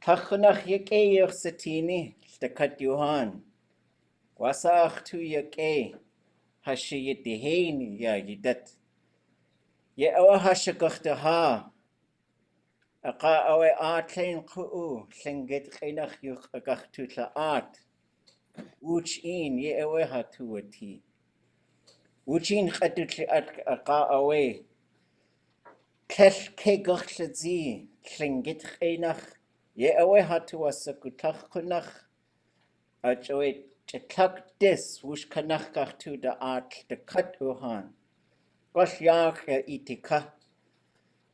Tachanach yake satini, stakat Johan. Wasach tu yake, hashiyit deheni ya yidat. Ye awa hashakachtaha. Aqa awe atlein ku'u, Lingít chinach yuch agachtu ʼadudli.átk. Wooch in ye awe hatuati. Wooch in ʼadudli.átk aqa awe. Kel ke gachladzi, Lingít chinach. Ye awe hatuasakutachkunach. Ajoe chatak dis, Wooch kanach gachtu ʼadudli de kat uhan. Gosh yach ya itika.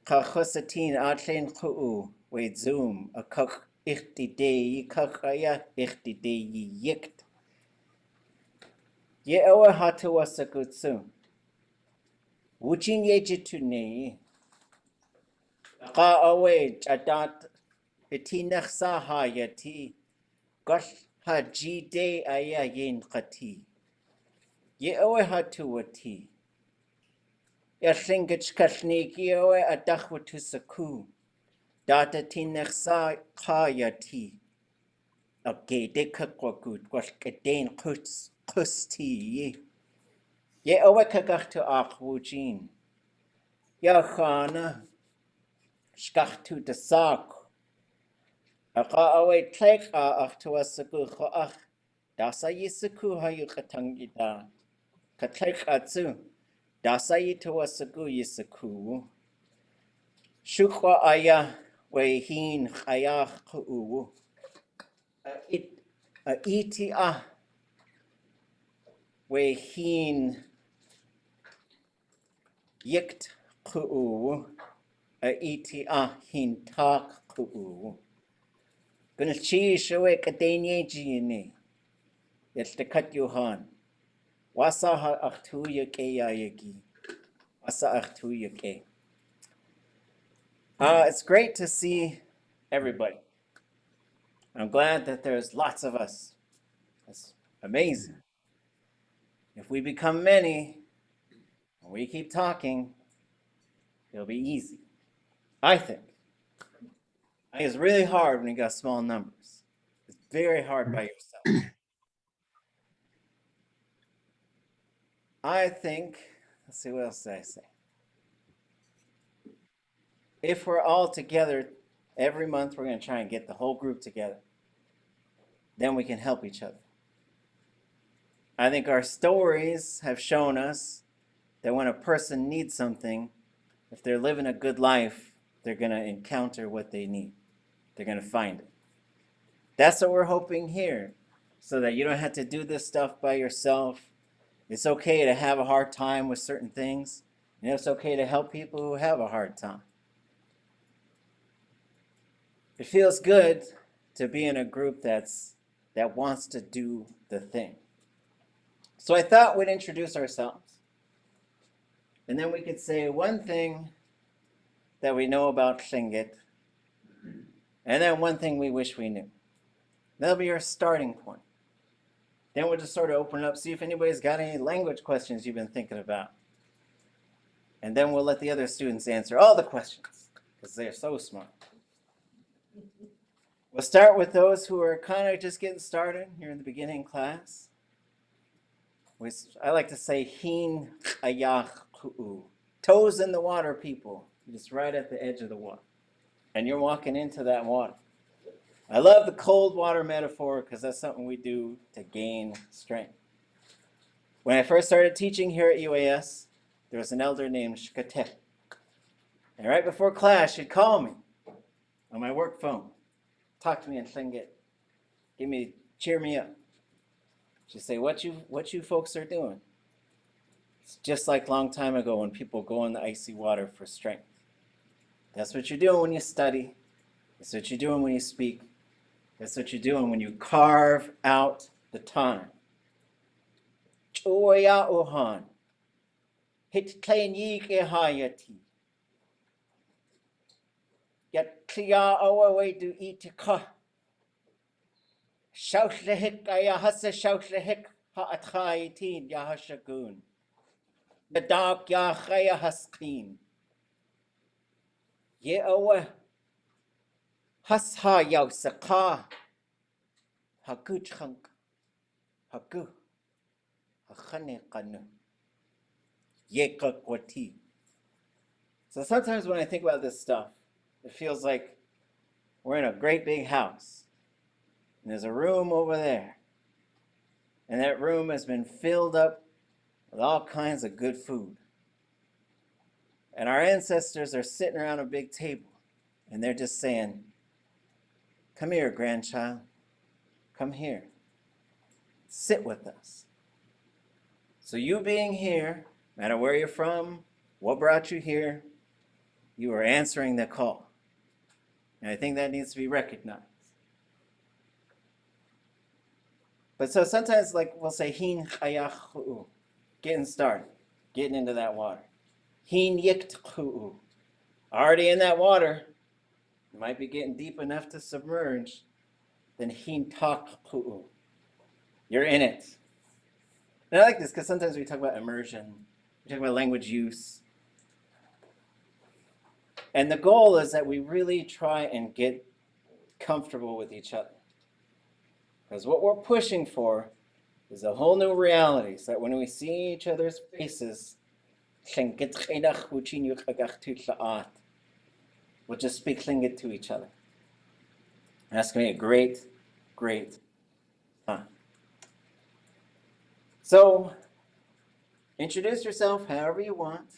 Kachosatin atlein ku'u, we zoom, a kach ichtidei, kachaya ichtidei yikt. Ye awa hatu wasakutsu. Wuchin ye jitunei. Ka awe jadat itinach saha yati. Gosh ha jide aya yin kati. Ye awa hatu wati. Ya Lingít kalneek ye awa adachwatu saku. Data tinach sa kayati. Okay, de kakwagut, was gedeen kusti. Ye awe kagachtu achwujin. Ya khana, skachtu de sak. Aka awe tlek achtu asaku khoach. Dasa yisaku hayu katangida. Katlek atsu. Dasa yitu asaku yisaku. Shukwa aya we hin khayach ku'u. Iti we hin yikt ku'u. Iti hin tak ku'u. Gunalchi shawe kadenye jini. Yeltakat Johan. Wasa ha achtu yake yagi. Wasa achtu yake. It's great to see everybody. I'm glad that there's lots of us. It's amazing. If we become many, and we keep talking, it'll be easy. I think. I think it's really hard when you got small numbers. It's very hard by yourself. I think, let's see, what else did I say? If we're all together every month, we're going to try and get the whole group together. Then we can help each other. I think our stories have shown us that when a person needs something, if they're living a good life, they're going to encounter what they need. They're going to find it. That's what we're hoping here, so that you don't have to do this stuff by yourself. It's okay to have a hard time with certain things, and it's okay to help people who have a hard time. It feels good to be in a group that wants to do the thing. So I thought we'd introduce ourselves, and then we could say one thing that we know about Lingít, and then one thing we wish we knew. That'll be our starting point. Then we'll just sort of open it up, see if anybody's got any language questions you've been thinking about. And then we'll let the other students answer all the questions, because they're so smart. We'll start with those who are kind of just getting started here in the beginning class. I like to say, hin ayach ku'u. Toes in the water, people. Just right at the edge of the water. And you're walking into that water. I love the cold water metaphor because that's something we do to gain strength. When I first started teaching here at UAS, there was an elder named Ḳukaháa. And right before class, she'd call me on my work phone, talk to me in Lingít, cheer me up. She'd say, what you folks are doing? It's just like a long time ago when people go in the icy water for strength. That's what you're doing when you study. That's what you're doing when you speak. That's what you're doing when you carve out the time. Choya ohan. Hit kalneek hayati. Yat kliya away do ʼadudli.átk. Shautlehik ayahasa shautlehik ha'atchayitin yahashagun. Nadak yahaya haskin. Ye awa Has ha yau saka. Hagu chunk. Hagu. Hachane kanu. Yekakwati. So sometimes when I think about this stuff, it feels like we're in a great big house. And there's a room over there. And that room has been filled up with all kinds of good food. And our ancestors are sitting around a big table. And they're just saying, come here, grandchild. Come here. Sit with us. So you being here, no matter where you're from, what brought you here, you are answering the call. And I think that needs to be recognized. But so sometimes, like we'll say, hin ʼkukaháa, getting started, getting into that water. Hin ʼadudli.átk, already in that water, you might be getting deep enough to submerge. Then hin ʼták'ku, you're in it. And I like this because sometimes we talk about immersion, we talk about language use. And the goal is that we really try and get comfortable with each other. Because what we're pushing for is a whole new reality, so that when we see each other's faces, we'll just speak Lingít to each other. And that's going to be a great, great time. So, introduce yourself however you want.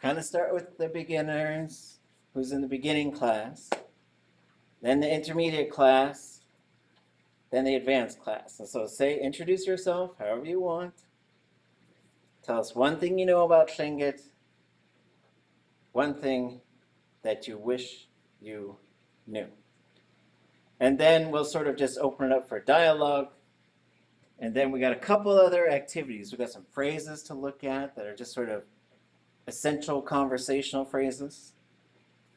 Kind of start with the beginners, who's in the beginning class, then the intermediate class, then the advanced class. And so say, introduce yourself however you want. Tell us one thing you know about Lingít, one thing that you wish you knew. And then we'll sort of just open it up for dialogue. And then we got a couple other activities. We got some phrases to look at that are just sort of essential conversational phrases.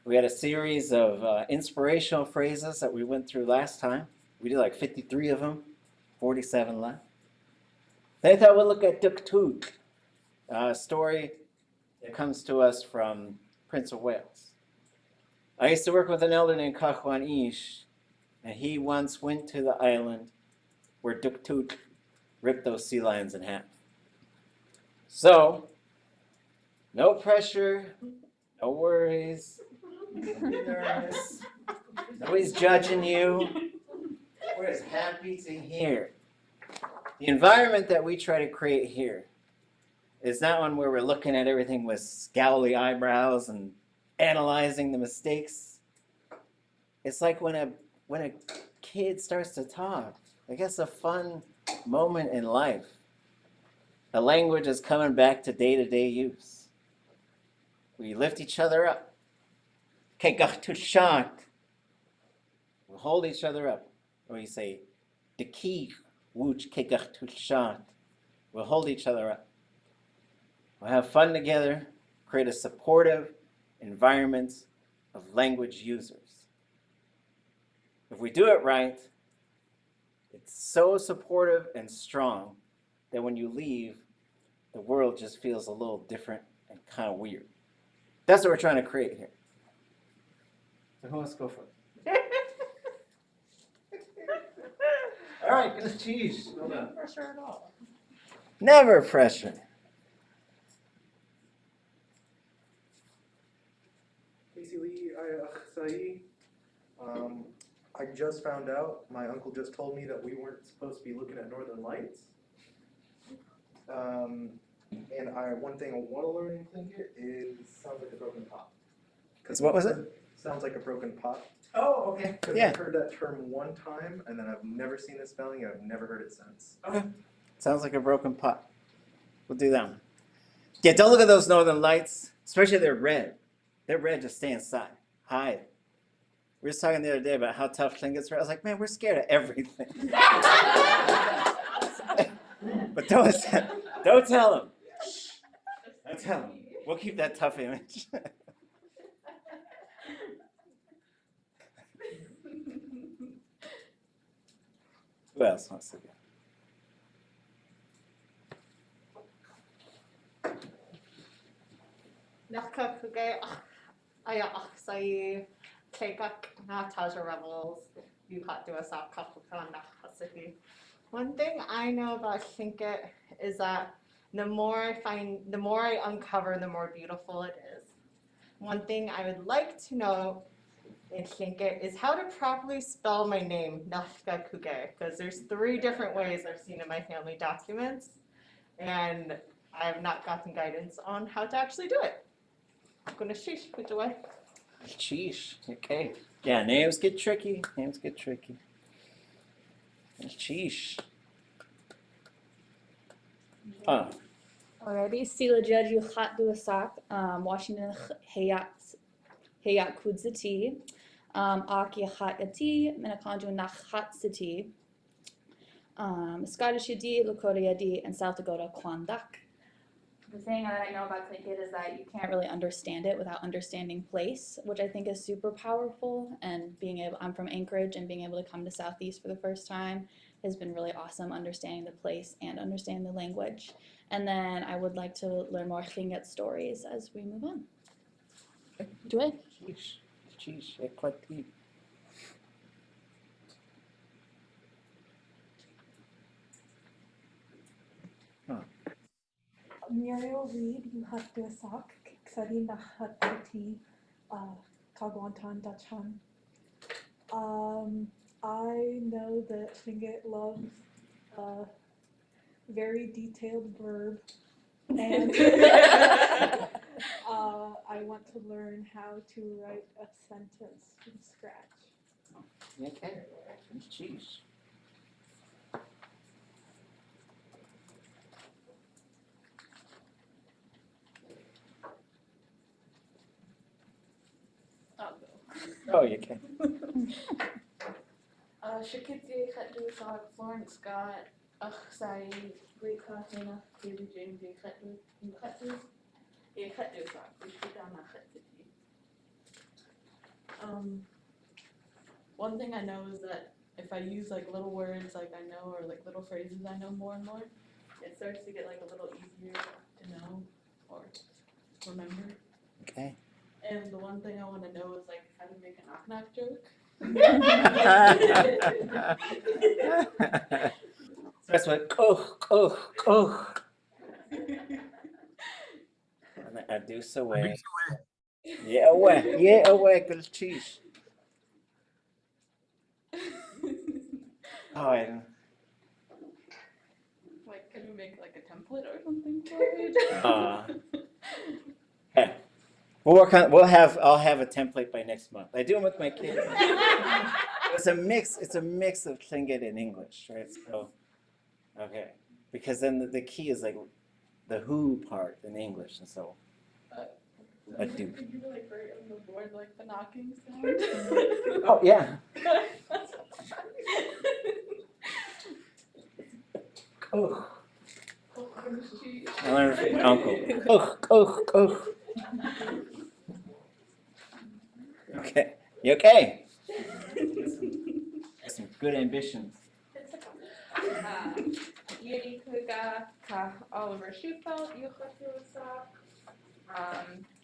We had a series of inspirational phrases that we went through last time. We did like 53 of them, 47 left. Then I thought we'd look at Duktuk, a story that comes to us from Prince of Wales. I used to work with an elder named Ḳukaháa, and he once went to the island where Duktuk ripped those sea lions in half. So, no pressure, no worries, don't be nervous, nobody's judging you. We're just happy to hear. The environment that we try to create here is not one where we're looking at everything with scowly eyebrows and analyzing the mistakes. It's like when a kid starts to talk. I guess a fun moment in life. The language is coming back to day-to-day use. We lift each other up. Ḳukaháa. We hold each other up. Or you say, Wooch. Ḳukaháa. We'll hold each other up. We'll have fun together, create a supportive environment of language users. If we do it right, it's so supportive and strong that when you leave, the world just feels a little different and kind of weird. That's what we're trying to create here. So who wants to go first? All right, good cheese. No pressure at all. Never pressure. I just found out, my uncle just told me that we weren't supposed to be looking at northern lights. And one thing I want to learn in Lingít is sounds like a broken pot. What was it? Sounds like a broken pot. Oh, okay. Because Yeah. I've heard that term one time, and then I've never seen the spelling, and I've never heard it since. Okay. Sounds like a broken pot. We'll do that one. Yeah, don't look at those northern lights, especially if they're red. They're red, just stay inside. Hide. We were just talking the other day about how tough Lingits are. I was like, man, we're scared of everything. But don't tell them. Don't tell them. We'll keep that tough image. Who else wants to go? Ďakujem, aj sa Taja Rebels, One thing I know about Tlingit is that the more I uncover, the more beautiful it is. One thing I would like to know in Tlingit is how to properly spell my name, נחkakuge, because there's 3 different ways I've seen in my family documents, and I have not gotten guidance on how to actually do it. I'm gonna sheesh, put away. Sheesh. Okay. Yeah, names get tricky. Names get tricky. Sheesh. Alrighty, Sila Judge Khat Duasak, Washington Hayat Kudzati, Aki Hat Yati, Minakanju Nakhat City, Scottish Yadi, Lakota Yadi, and South Dakota Klondike. The thing that I know about Tlingit is that you can't really understand it without understanding place, which I think is super powerful. And I'm from Anchorage, and being able to come to Southeast for the first time has been really awesome, understanding the place and understanding the language. And then I would like to learn more Tlingit stories as we move on. Do it. Sheesh. Sheesh. Ekwati. Muriel Reed, Yuhat Ksari Nahatati, Kagwantan Dachan. I know that Tlingit loves very detailed verb, and I want to learn how to write a sentence from scratch. Okay. Sheesh. I'll go. Oh, you can. Shakiti Khatdusak, Florence Scott, Sai, Ṛkaháa, Baby James, Khatdusak, Rishidana Khatsiti. One thing I know is that if I use like little words like I know or like little phrases I know more and more, it starts to get like a little easier to know or remember. Okay. And the one thing I want to know is like how to make a knock-knock joke. Starts with and then adduce away. Yeah, away, good cheese. Oh, I don't. Like, can we make like a template or something for it? Hey, we'll work on. I'll have a template by next month. I do them with my kids. It's a mix. It's a mix of Tlingit and English, right? So, okay, because then the key is like the who part in English, and so. I do. Could you like write on the board like the knocking sound? Oh yeah. Oh. I learned from my uncle. Okay. You okay? Some good ambitions. Oliver Schufelt,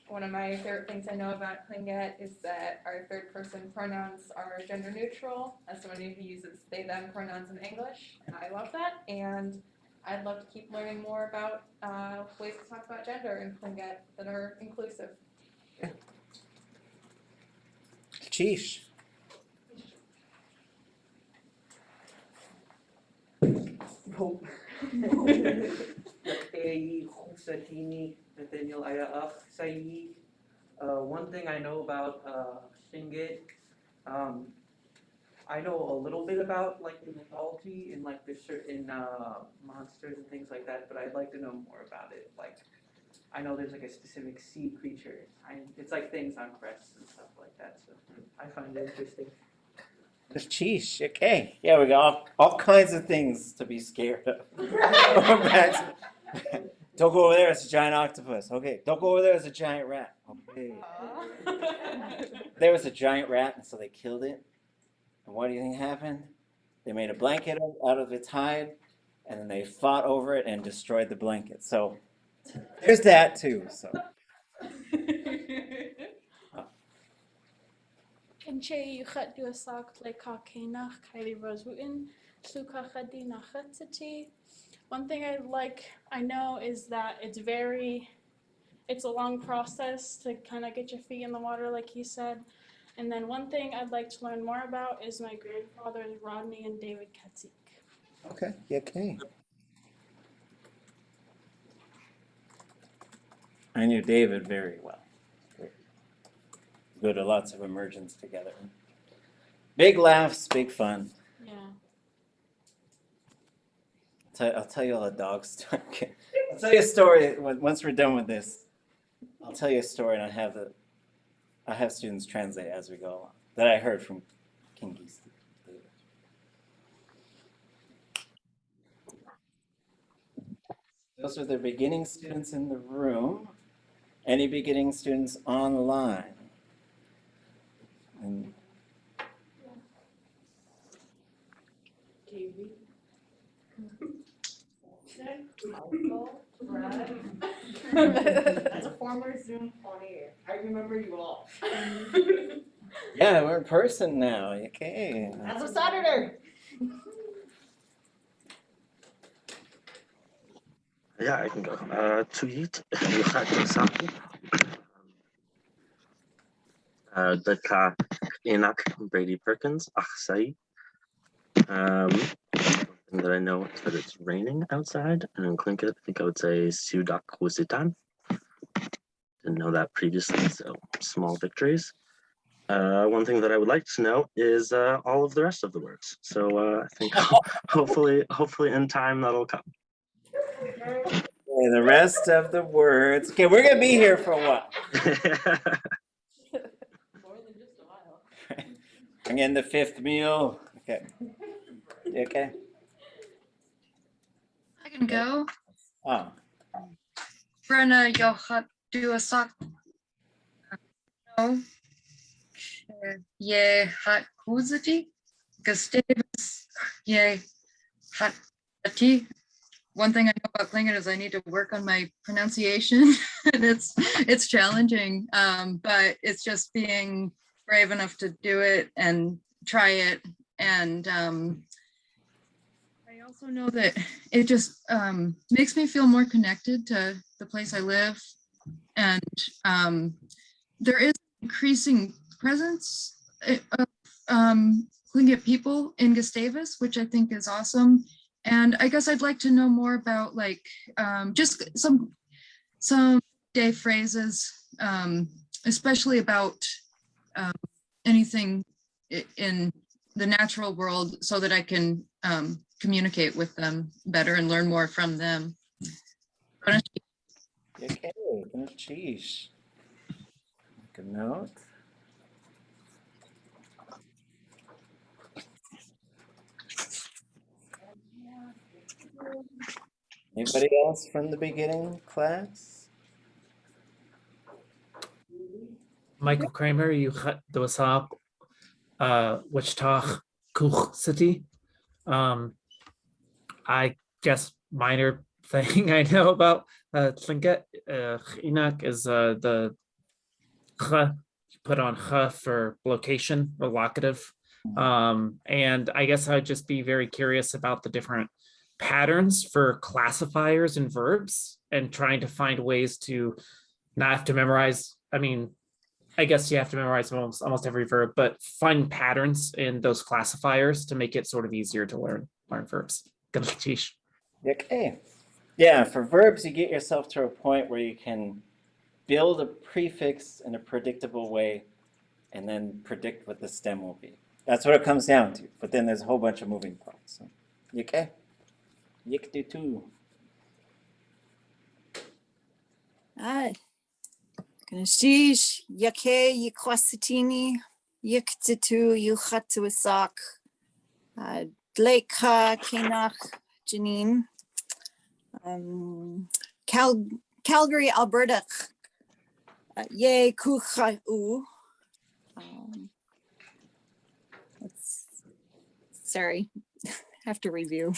one of my favorite things I know about Tlingit is that our third person pronouns are gender neutral, as somebody who uses they them pronouns in English, and I love that, and I'd love to keep learning more about ways to talk about gender in Tlingit that are inclusive. Sheesh. Hope. Nathaniel Ayaach Sayi. One thing I know about Tlingit, I know a little bit about like the mythology and like the certain monsters and things like that, but I'd like to know more about it. Like, I know there's like a specific sea creature. It's like things on crests and stuff like that, so I find it interesting. Sheesh. Okay. Yeah, we got all kinds of things to be scared of. Don't go over there, it's a giant octopus. Okay, don't go over there, it's a giant rat. Okay. There was a giant rat, and so they killed it. And what do you think happened? They made a blanket out of its hide, and then they fought over it and destroyed the blanket. So there's that too. So Kinche yuchat duasak ʼadudli.átk Kylie Rose Wooten ʼXukaháa. One thing I know is that it's a long process to kind of get your feet in the water, like he said. And then one thing I'd like to learn more about is my grandfathers, Rodney and David Katzek. Okay, okay. I knew David very well. Go to lots of immersions together. Big laughs, big fun. Yeah. I'll tell you all a dog story. I'll tell you a story once we're done with this. I'll tell you a story, and I have students translate as we go along that I heard from King Geese. Those are the beginning students in the room. Any beginning students online? And Michael, Brad. As a former Zoom pioneer, I remember you all. yeah, we're in person now. Okay. As of Saturday. Yeah, I can go. Tweet, Łukaháa, Ďaká Brady Perkins, Achsai. One thing that I know is that it's raining outside, and in Tlingit, I think I would say Siudak Wusitan. Didn't know that previously, so small victories. One thing that I would like to know is all of the rest of the words. So I think hopefully in time that'll come. Okay, the rest of the words. Okay, we're gonna be here for a while. More than just a while. Again, the fifth meal. Okay. Okay. I can go. Oh. Brenna Yohat Duasak. No. Ye hat kuzati. Gustavus ye hat ati. One thing I know about Lingít is I need to work on my pronunciation. And it's challenging, but it's just being brave enough to do it and try it. And I also know that it just makes me feel more connected to the place I live. And there is increasing presence of Lingít people in Gustavus, which I think is awesome. And I guess I'd like to know more about like just some day phrases, especially about anything in the natural world, so that I can communicate with them better and learn more from them. Okay, cheese. Make a note. Anybody else from the beginning class? Michael Kramer, Yuchat Dosab, Wichita, Kuch City. I guess minor thing I know about Tlingit, Enoch is the ch, you put on ch for location or locative. And I guess I'd just be very curious about the different patterns for classifiers and verbs, and trying to find ways to not have to memorize. I mean, I guess you have to memorize almost every verb, but find patterns in those classifiers to make it sort of easier to learn verbs. Okay. Yeah, for verbs, you get yourself to a point where you can build a prefix in a predictable way and then predict what the stem will be. That's what it comes down to. But then there's a whole bunch of moving parts. So, okay? Yik do too. Ganashish, Yake, Yikwasitini, Yiktitu, Yuchatuasak, Dleka, Kenach, Janine, Calgary, Alberta, Ye Ḳukaháa. Sorry, I have to review.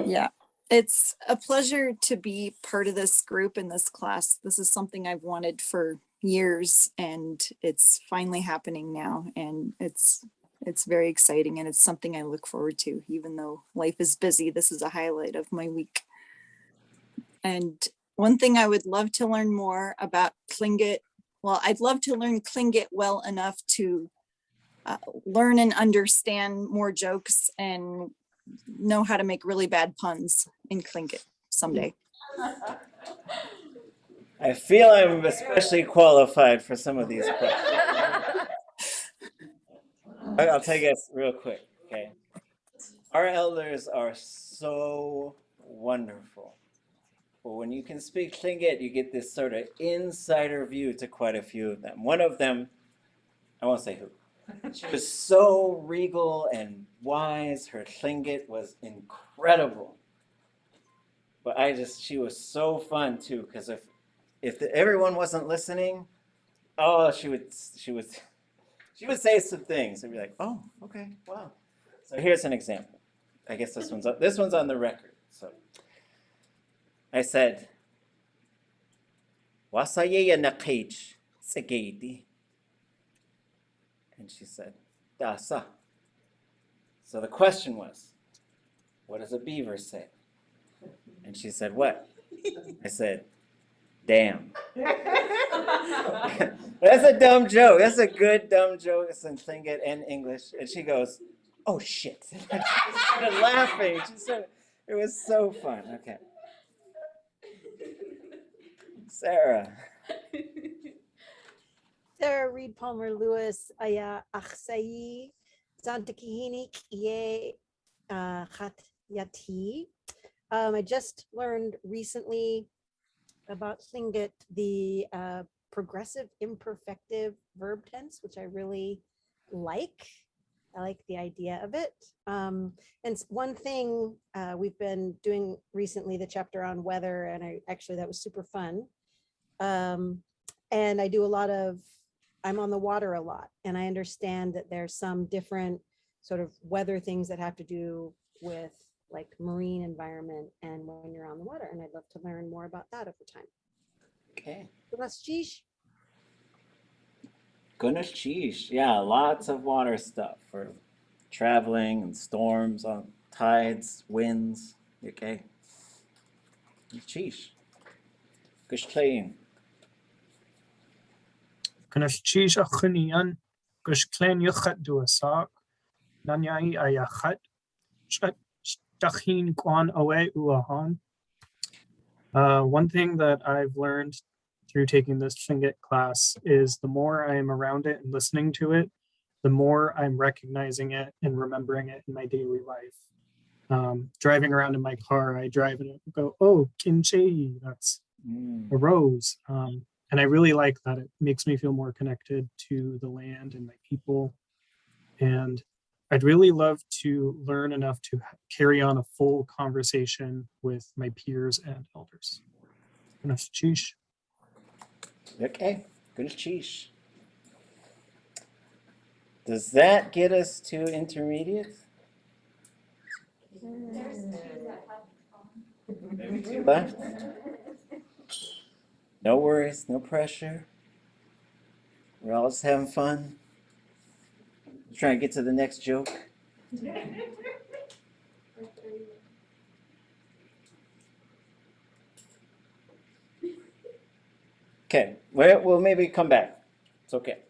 Yeah, it's a pleasure to be part of this group in this class. This is something I've wanted for years, and it's finally happening now, and it's very exciting, and it's something I look forward to. Even though life is busy, this is a highlight of my week. And one thing I would love to learn more about Tlingit, well, I'd love to learn Tlingit well enough to learn and understand more jokes and know how to make really bad puns in Tlingit someday. I feel I'm especially qualified for some of these questions. I'll tell you guys real quick, okay? Our elders are so wonderful. But when you can speak Tlingit, you get this sort of insider view to quite a few of them. One of them, I won't say who. She was so regal and wise. Her Tlingit was incredible. But she was so fun too, because if everyone wasn't listening, oh, she would say some things and be like, oh, okay, wow. So here's an example. I guess this one's on the record. So I said, "Wasayaya naqij tsagedi," and she said, "Dasa." So the question was, what does a beaver say? And she said, what? I said, damn. That's a dumb joke. That's a good dumb joke. It's in Tlingit and English. And she goes, oh shit. She started laughing. It was so fun. Okay. Sarah. Sarah Reed Palmer Lewis, Aya Achsai, Zantakihinik, Ye Chat Yati. I just learned recently about Tlingit, the progressive imperfective verb tense, which I really like. I like the idea of it. And one thing we've been doing recently, the chapter on weather, and that was super fun. And I do I'm on the water a lot, and I understand that there's some different sort of weather things that have to do with like marine environment and when you're on the water, and I'd love to learn more about that over time. Okay. Gunash. Yeah, lots of water stuff for traveling and storms on tides, winds. Okay. Cheesh. Gushklain. Gunash cheesh a chunian, gushklain yuchat duasak, nanyai ayachat, stachin kwan away uahan. One thing that I've learned through taking this Tlingit class is the more I am around it and listening to it, the more I'm recognizing it and remembering it in my daily life. Driving around in my car, I drive and go, oh, kimchi, that's a rose. And I really like that. It makes me feel more connected to the land and my people. And I'd really love to learn enough to carry on a full conversation with my peers and elders. Cheesh. Okay, good cheesh. Does that get us to intermediate? Maybe two left. No worries, no pressure. We're all just having fun. We're trying to get to the next joke. Okay, we'll maybe come back. It's okay.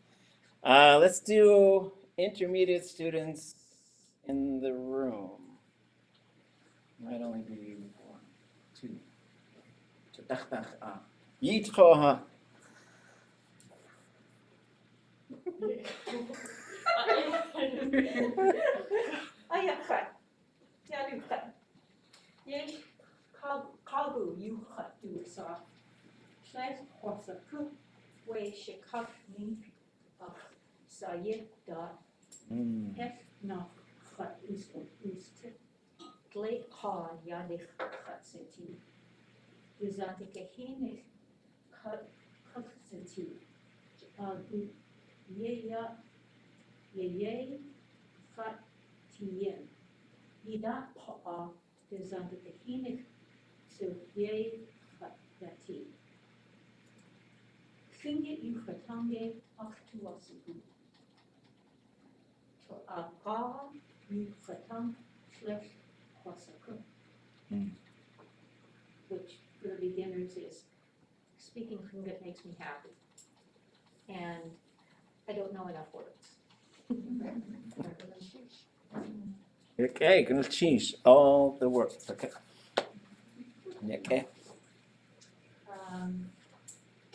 Let's do intermediate students in the room. Might only be 1, 2. Ḳukaháa. Lingít ʼukaháa ʼadudli.átk. Ḳukaháa ʼadudli.átk. Which for the beginners is speaking Lingít makes me happy. And I don't know enough words. Okay, gonna change all the words. Okay. Okay.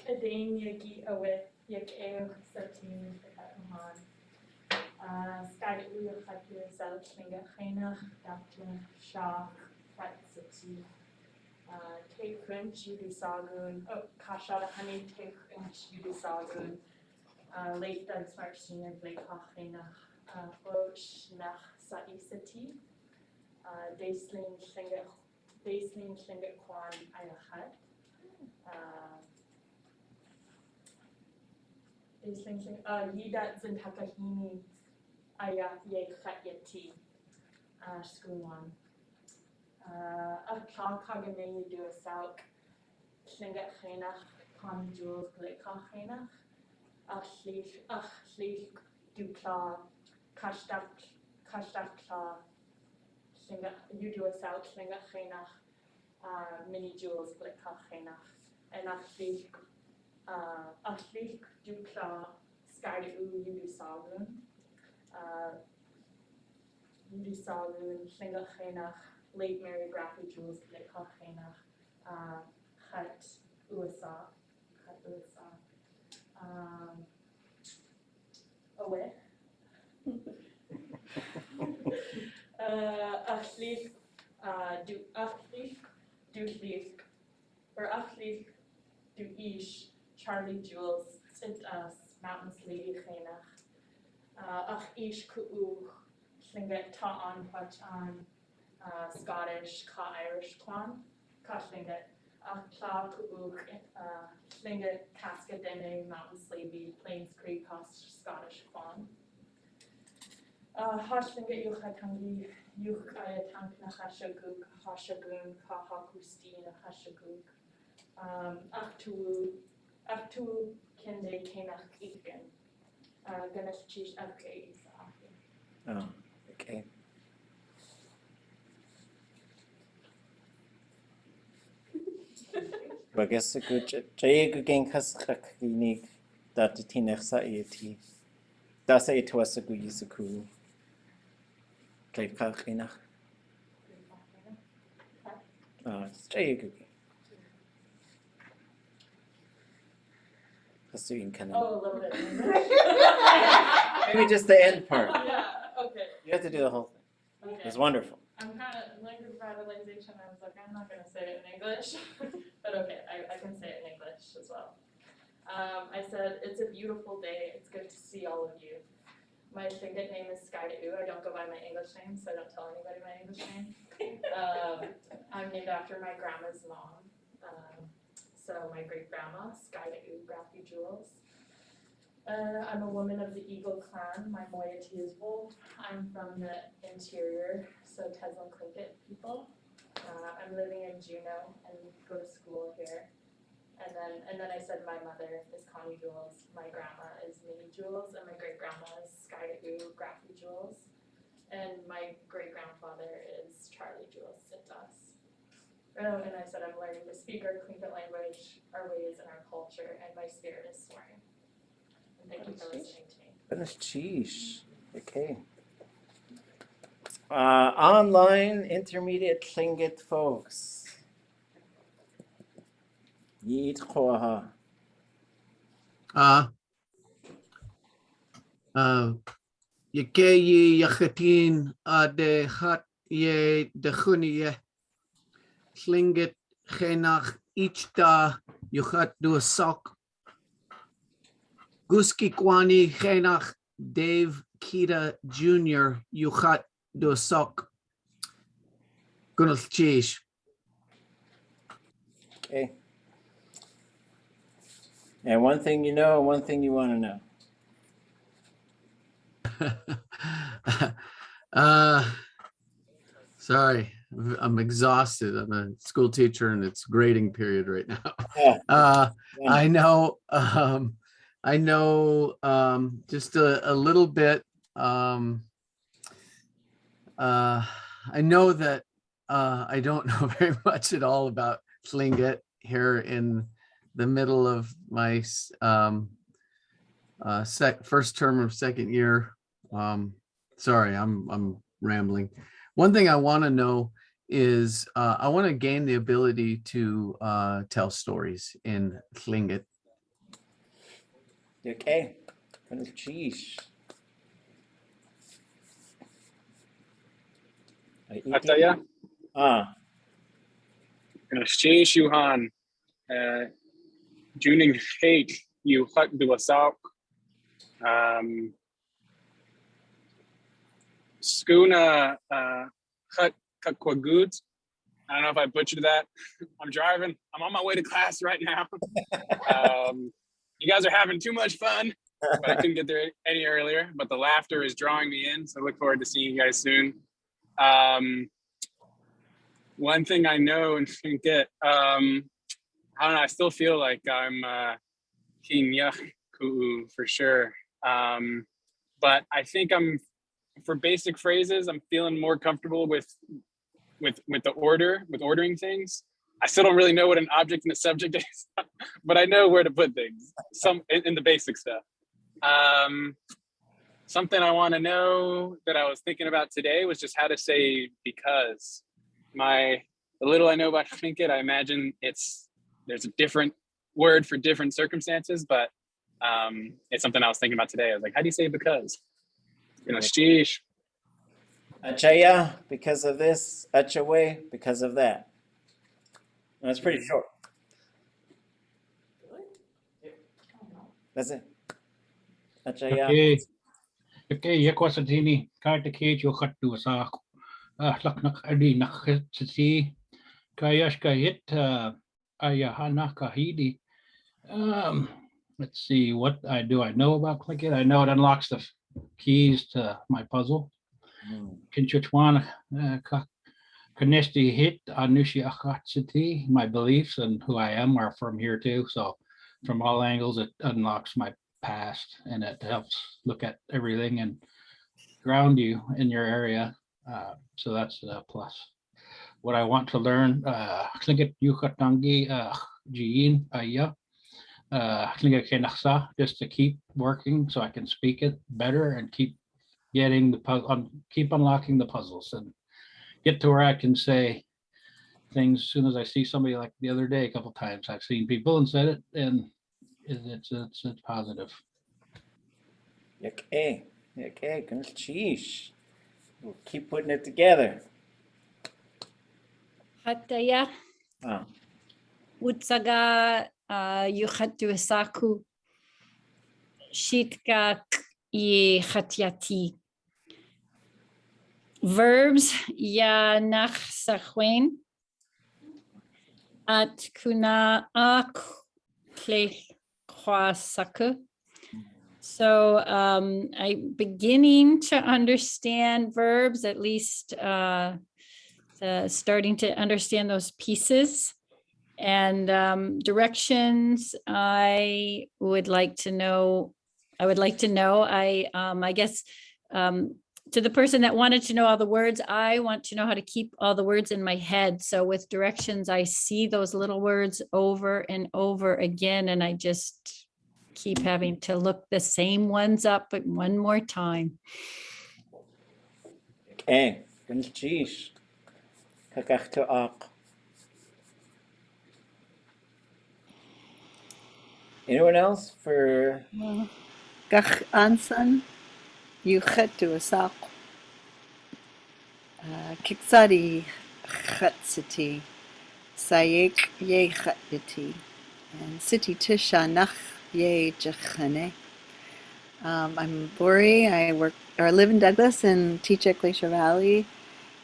Adain yagi awit yak ew satin ḥukaháa. Skag uya khatu sal Lingi Ḳukaháa dapla shah fatsati. Take crunch yudu sagun. Oh, kashada honey take crunch yudu sagun. Late Doug Smart Senior Blake Ḳukaháa. Wooch nach saisati. Daisling Lingi Kwan ayachat. Yidat zintakahini ayat ye khatyati. Skunwan. Akla kagame yudu asauk. Lingi Ḳukaháa Kwan Jules Blake Ḳukaháa. Achlich dukla kashdak kla. Yudu asauk Lingi Ḳukaháa mini Jules Blake Ḳukaháa. And achlich dukla skade yudu sagun. Yudu sagun Lingi Ḳukaháa late Mary Graphy Jules Blake Ḳukaháa. Chat USA. Away. Achlich du ish Charlie Jules sent us Mountains Lady Ḳukaháa. Ish ku'u Lingít ta'an pachan Scottish ka Irish kwan ka Lingít. Kla ku'u Lingít Cascadene Mountains Lady Plains Creek ka Scottish kwan. Lingít yuchatangi ayatang na hashagun ka hakusti na hashaguk. Aktu kende kenach iken. Ganesh chish okay. Oh, okay. I guess a good jay again Ḳukaháa that the tinech saiti. That's it was a good yisaku. Play Ḳukaháa. It's jay again. That's doing kind of. Oh, a little bit. Maybe just the end part. Yeah, okay. You have to do the whole thing. Okay. It's wonderful. I'm kind of language revitalization. I was like, I'm not going to say it in English, but okay, I can say it in English as well. I said, it's a beautiful day. It's good to see all of you. My Lingít name is Ḳukaháa. I don't go by my English name, so I don't tell anybody my English name. I'm named after my grandma's mom. So my great-grandma, Ḳukaháa Graphy Jules. I'm a woman of the Eagle clan. My moiety is Wooch. I'm from the interior, so Teslin Tlingit people. I'm living in Juneau and go to school here. And then I said my mother is Connie Jules, my grandma is Minnie Jules, and my great-grandma is Ḳukaháa Graphy Jules. And my great-grandfather is Charlie Jules Sintas. Oh, and I said I'm learning to speak our Tlingit language, our ways, and our culture, and my spirit is soaring. And thank you for listening to me. Goodness, cheese. Okay. Online intermediate Tlingit folks. Yid Ḳukaháa. Yake ye yachatin de hat ye de chuniye. Lingít Ḳukaháa ichta yuchat du sok. Guski Kwani Ḳukaháa Dave Kita Jr. yuchat du sok. Gunal cheese. Okay. And one thing you know, and one thing you want to know. Sorry. I'm exhausted. I'm a school teacher and it's grading period right now. Yeah. I know just a little bit. I know that I don't know very much at all about Lingít here in the middle of my first term of second year. Sorry, I'm rambling. One thing I want to know is I want to gain the ability to tell stories in Lingít. Okay. Sheesh. Ataya, exchange Yuhan, Juning hate you hut do a sock. Skuna hut kakwagut. I don't know if I butchered that. I'm driving. I'm on my way to class right now. You guys are having too much fun, but I couldn't get there any earlier. But the laughter is drawing me in, so I look forward to seeing you guys soon. One thing I know and get, I don't know, I still feel like I'm Kinyah for sure. But I think for basic phrases, I'm feeling more comfortable with the ordering things. I still don't really know what an object and a subject is, but I know where to put things, some in the basic stuff. Something I want to know that I was thinking about today was just how to say because. The little I know about Lingít, I imagine there's a different word for different circumstances, but it's something I was thinking about today. I was like, how do you say because? Sheesh. Achaya, because of this. Achawe, because of that. And it's pretty short. That's it. Achaya. Okay, Yakwasatini, Kartakate, Yokhatu Sak, Laknak Adi Nakhsi, Kayashka Hit, Ayahana Kahidi. Let's see what I know about Lingít. I know it unlocks the keys to my puzzle. Kinchuchwan Kanesti Hit Anushi Akhatsiti, my beliefs and who I am are from here too. So from all angles, it unlocks my past and it helps look at everything and ground you in your area. So that's a plus. What I want to learn, Lingít Yukatangi Jiin Aya, Lingít Kenaksa, just to keep working so I can speak it better and keep getting keep unlocking the puzzles and get to where I can say things as soon as I see somebody. Like the other day, a couple times I've seen people and said it, and it's positive. Okay, sheesh. We'll keep putting it together. Hataya. Utsaga yukhatu saku. Shitka ye khatiati. Verbs ya nach sachwen. At kuna ak kle kwasaku. So I'm beginning to understand verbs, at least starting to understand those pieces. And directions, I would like to know. I guess to the person that wanted to know all the words, I want to know how to keep all the words in my head. So with directions, I see those little words over and over again, and I just keep having to look the same ones up, but one more time. Okay, sheesh. Ḳukaháa. Anyone else for? Gach ansan, yuchetu asak. Kiksadi chatsiti, sayek ye chatiti, and city tisha nach ye jachane. I'm Lori. I live in Douglas and teach at Glacier Valley,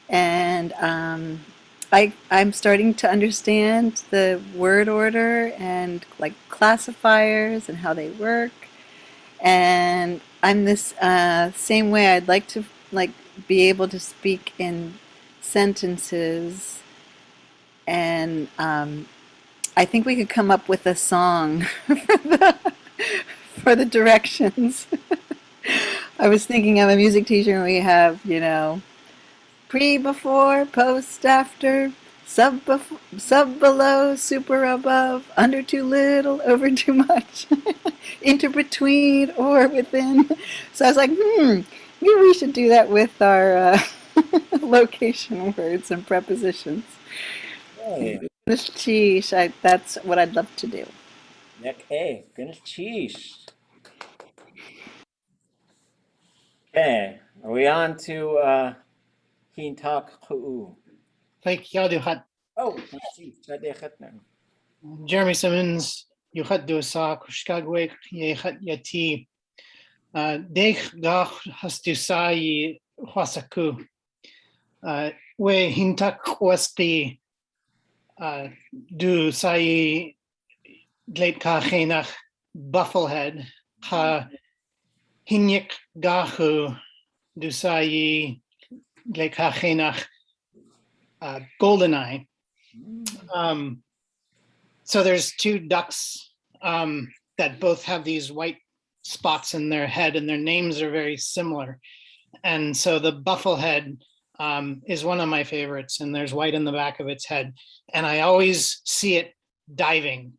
and I'm starting to understand the word order and like classifiers and how they work. And I'm this same way. I'd like to be able to speak in sentences, and I think we could come up with a song for the directions. I was thinking of a music teacher, and we have, you know, pre, before, post, after, sub below, super above, under too little, over too much, inter between or within. So I was like, maybe we should do that with our location words and prepositions. Hey, That's what I'd love to do. okay, goodness cheese. Okay, are we on to Heen Talk Ku'u? Like Yaduhat. Oh, let's see. Jeremy Simmons, Yuhat Dusa, Kushkagwe, Yehat Yati, Dech Gach Hastusai Wasaku, We Hintak Wasti, Du Sai Dleitka Chenach, Bufflehead, Ha Hinyik Gahu, Du Sai Dleitka Chenach, Goldeneye. So there's two ducks that both have these white spots in their head, and their names are very similar. And so the bufflehead is one of my favorites, and there's white in the back of its head. And I always see it diving.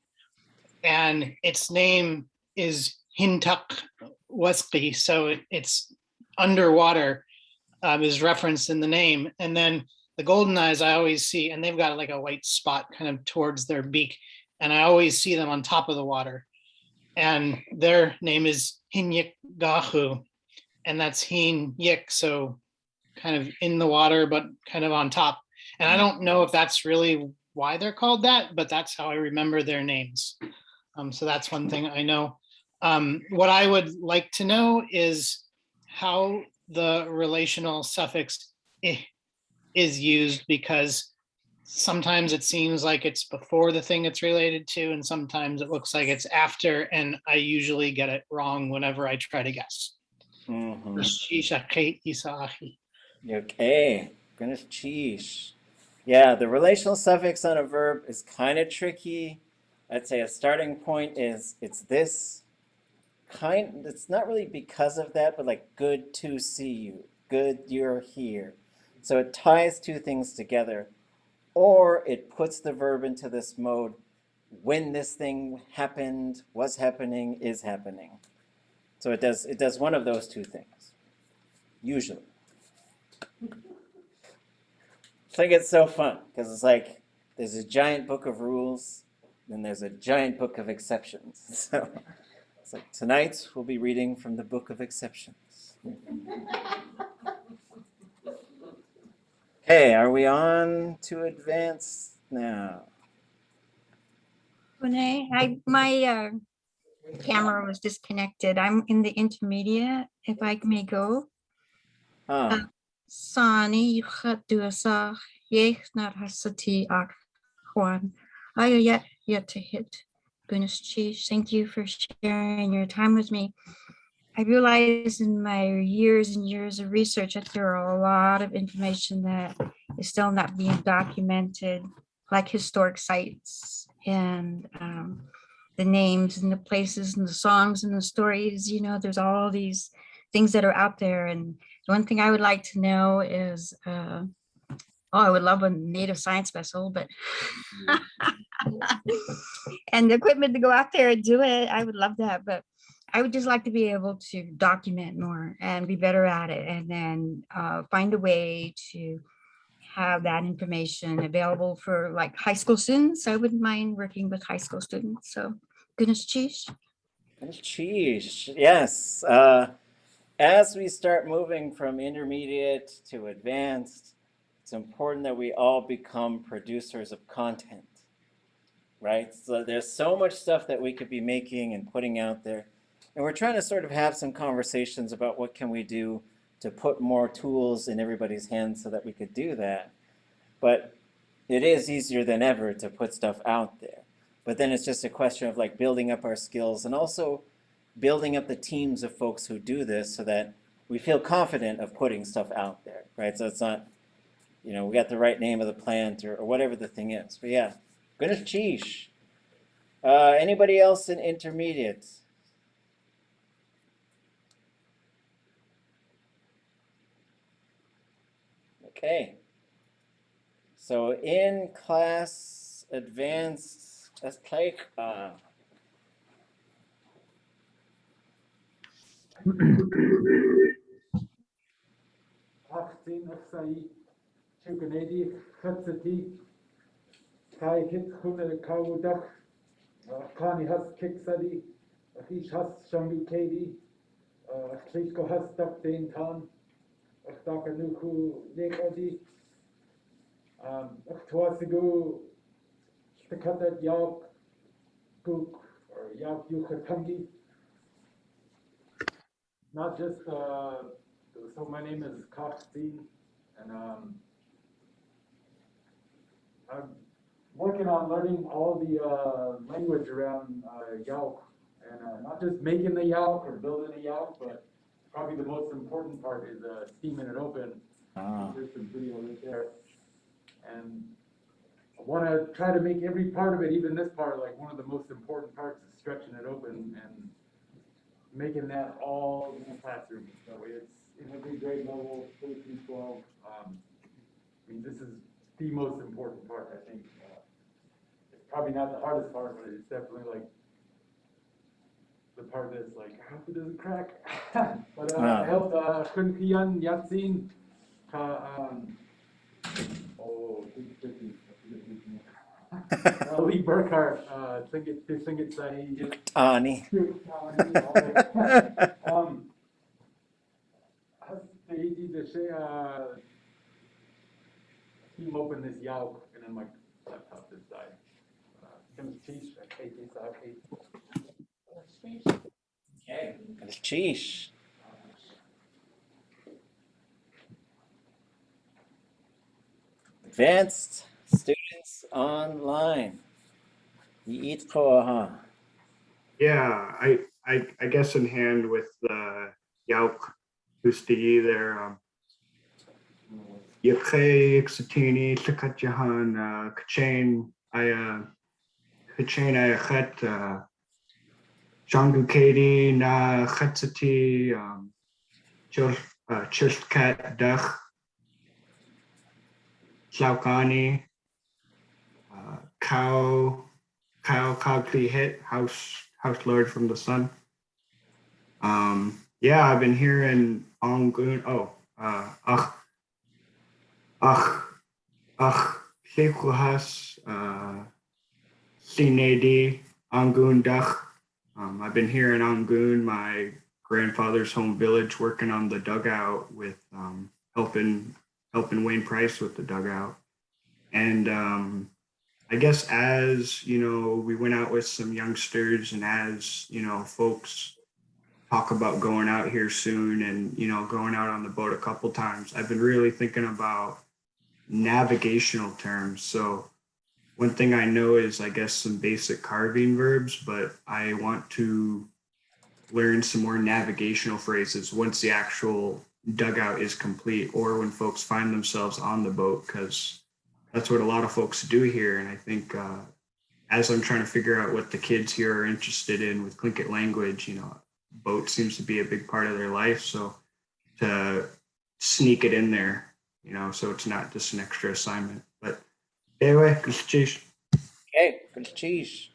And its name is Hintak Waski, so it's underwater is referenced in the name. And then the golden eyes I always see, and they've got like a white spot kind of towards their beak. And I always see them on top of the water. And their name is Hinyik Gahu. And that's Hin Yik, so kind of in the water, but kind of on top. And I don't know if that's really why they're called that, but that's how I remember their names. So that's one thing I know. What I would like to know is how the relational suffix is used, because sometimes it seems like it's before the thing it's related to, and sometimes it looks like it's after, and I usually get it wrong whenever I try to guess. Okay, goodness cheese. Yeah, the relational suffix on a verb is kind of tricky. I'd say a starting point is it's this kind. It's not really because of that, but like good to see you, good you're here. So it ties two things together, or it puts the verb into this mode when this thing happened, was happening, is happening. So it does one of those two things, usually. I think it's so fun because it's like there's a giant book of rules, then there's a giant book of exceptions. So it's like tonight we'll be reading from the book of exceptions. Okay, are we on to advanced now? Renee, my camera was disconnected. I'm in the intermediate, if I may go. Sani Yuchaduasa Yechnar Hasati Ak Juan. I yet to hit. Goodness cheese. Thank you for sharing your time with me. I realized in my years and years of research that there are a lot of information that is still not being documented, like historic sites and the names and the places and the songs and the stories. You know, there's all these things that are out there. And the one thing I would like to know is, I would love a native science vessel, but and the equipment to go out there and do it, I would love that. But I would just like to be able to document more and be better at it, and then find a way to have that information available for like high school students. I wouldn't mind working with high school students. So goodness cheese. Goodness cheese, yes. As we start moving from intermediate to advanced, it's important that we all become producers of content, right? So there's so much stuff that we could be making and putting out there. And we're trying to sort of have some conversations about what can we do to put more tools in everybody's hands so that we could do that. But it is easier than ever to put stuff out there. But then it's just a question of like building up our skills and also building up the teams of folks who do this so that we feel confident of putting stuff out there, right? So it's not you know, we got the right name of the plant or whatever the thing is. But yeah, Gunas Chish. Anybody else in intermediate? Okay. So in class advanced, let's play. Achtzehn Achsai, Chukanedi, Hatsati, Kai Kit Huna Kawudach, Kani Has Kiksadi, Ahish Has Shambi Kadi, Klitko Has Dak Dain Tan, Achtakanuku Nekadi, Achtuasigu, Takatat Yauk, Guk, or Yauk Yukatangi. Not just, so my name is Coxine, and I'm working on learning all the language around Yauk, and not just making the Yauk or building a Yauk, but probably the most important part is steaming it open. There's some video right there. And I want to try to make every part of it, even this part, like one of the most important parts is stretching it open and making that all in the classroom. That way it's in every grade level, K through 12. I mean, this is the most important part, I think. It's probably not the hardest part, but it's definitely like the part that's like, I hope it doesn't crack. But I helped Ḳukaháa Yatsin. Lee Burkhart, Lingít Sahi. Tani. Team open this Yauk, and then my laptop this died. Okay, Sheesh. Advanced students online. Ḳukaháa. Yeah, I guess in hand with the Yauk Ustigi there. Yakhe Iksatini Sakatjahan Kachain Ayachet Jangu Kadi Na Khatsati Chilkat Dach Slaukani Cow Kli Hit House Lord from the Sun. Yeah, I've been here in Angun. Ḳukaháa Sinedi Angun Dach. I've been here in Angun, my grandfather's home village, working on the dugout with helping Wayne Price with the dugout. And I guess as, you know, we went out with some youngsters, and as, you know, folks talk about going out here soon and, you know, going out on the boat a couple times, I've been really thinking about navigational terms. So one thing I know is, I guess, some basic carving verbs, but I want to learn some more navigational phrases once the actual dugout is complete, or when folks find themselves on the boat, because that's what a lot of folks do here. And I think as I'm trying to figure out what the kids here are interested in with Tlingit language, you know, boat seems to be a big part of their life. So to sneak it in there, you know, so it's not just an extra assignment. But anyway, good cheese. Okay, good cheese.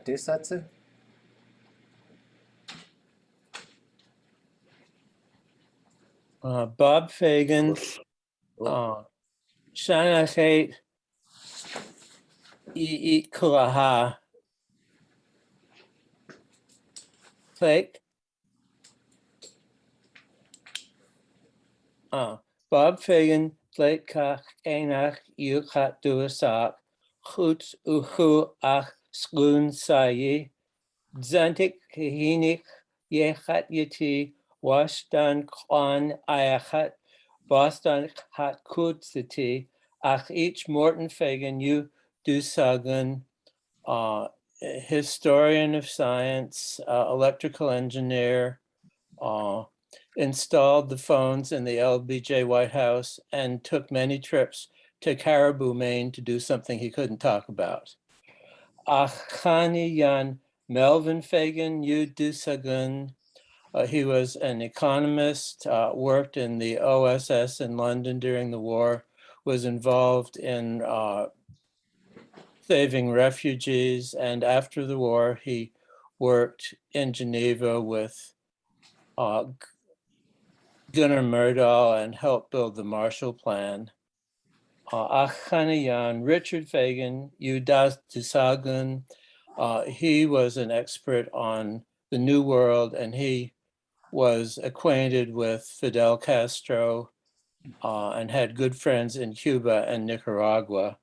Desatsu? Bob Fagan, Shanachate, Ḳukaháa, Flake. Bob Fagan, Flake Kach, Einach, Yukat Duasak, Chutz Uchu Ach, Skun Sayi, Zantik Kahinik, Yechat Yati, Washdan Kwan Ayachat, Boston Hat Kutzati, Ach each Morton Fagan, you do Sagan, historian of science, electrical engineer, installed the phones in the LBJ White House, and took many trips to Caribou, Maine to do something he couldn't talk about. Achani Yan Melvin Fagan Yudusagun. He was an economist, worked in the OSS in London during the war, was involved in saving refugees, and after the war, he worked in Geneva with Gunnar Myrdal and helped build the Marshall Plan. Achanayan Richard Fagan Yudusagun. He was an expert on the New World, and he was acquainted with Fidel Castro and had good friends in Cuba and Nicaragua.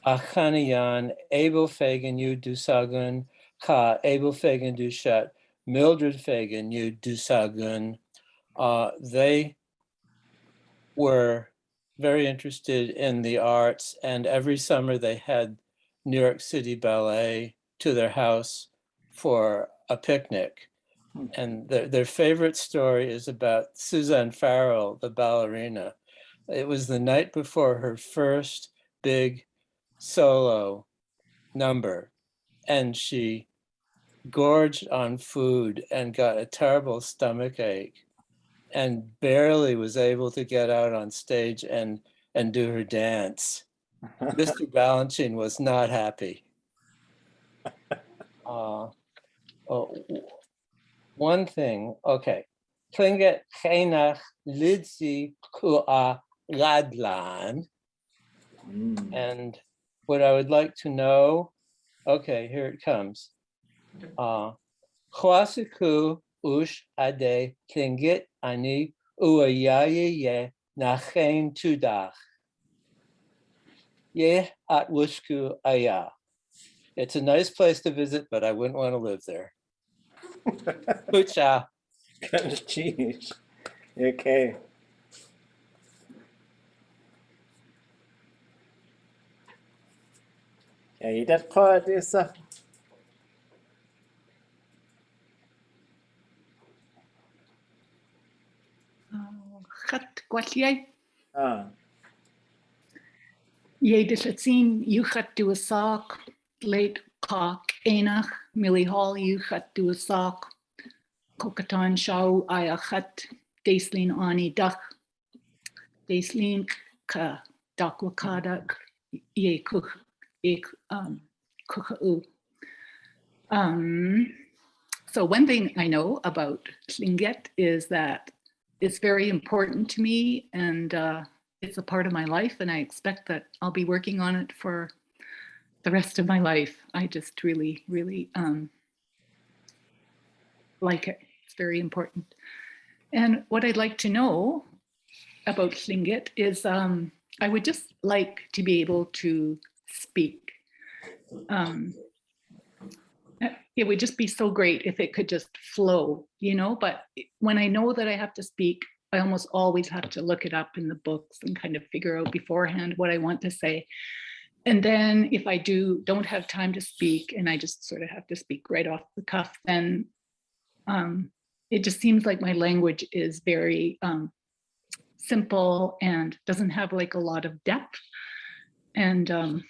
Achanayan Abel Fagan Yudusagun Ka Abel Fagan Dushat Mildred Fagan Yudusagun. They were very interested in the arts, and every summer they had New York City Ballet to their house for a picnic. And their favorite story is about Suzanne Farrell, the ballerina. It was the night before her first big solo number, and she gorged on food and got a terrible stomach ache and barely was able to get out on stage and do her dance. Mr. Balanchine was not happy. One thing, okay. Tlingit Ḳukaháa Lidzi Kua Radlan. And what I would like to know, okay, here it comes. Chwasiku ush ade Tlingit ani uayaye nachain tudach. Ye at wusku aya. It's a nice place to visit, but I wouldn't want to live there. Pucha. Jeez. Okay. Yeah, you did quite this. Chat gwalliau. Ah. Ie dylletyn yw chat dw y soc, leid coc enach, mili hall yw chat dw y soc, cocatan shaw ai a chat deislin ani dach, deislin ka dakwakadak ie Ḳukaháa. So one thing I know about Lingít is that it's very important to me, and it's a part of my life, and I expect that I'll be working on it for the rest of my life. I just really, really like it. It's very important. And what I'd like to know about Lingít is I would just like to be able to speak. It would just be so great if it could just flow, you know, but when I know that I have to speak, I almost always have to look it up in the books and kind of figure out beforehand what I want to say. And then if I don't have time to speak and I just sort of have to speak right off the cuff, then it just seems like my language is very simple and doesn't have like a lot of depth. And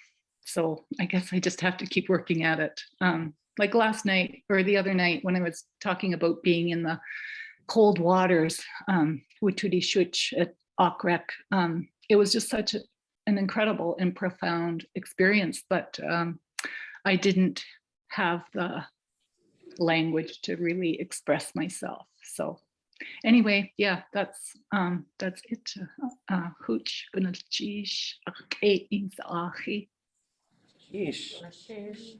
so I guess I just have to keep working at it. Like last night or the other night when I was talking about being in the cold waters, Wutudi Shuch at Okrek, it was just such an incredible and profound experience, but I didn't have the language to really express myself. So anyway, yeah, that's it. Wooch Unalchish Ake Insahi. Sheesh. Sheesh.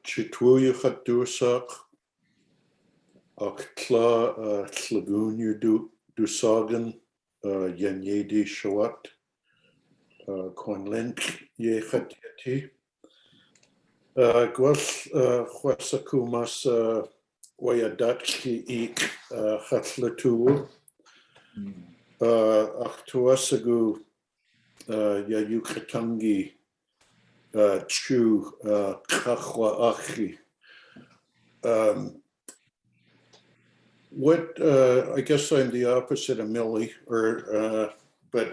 Chitwuya Dusak Aktla Tlagunya Dusagan Yanyedi Shawat Konlink Ye Khatiati Gwas Khwasakumas Wayadatki Hatlatu Aktuasagu Yayukatangi Chu Ḳukaháa. What I guess I'm the opposite of Millie, but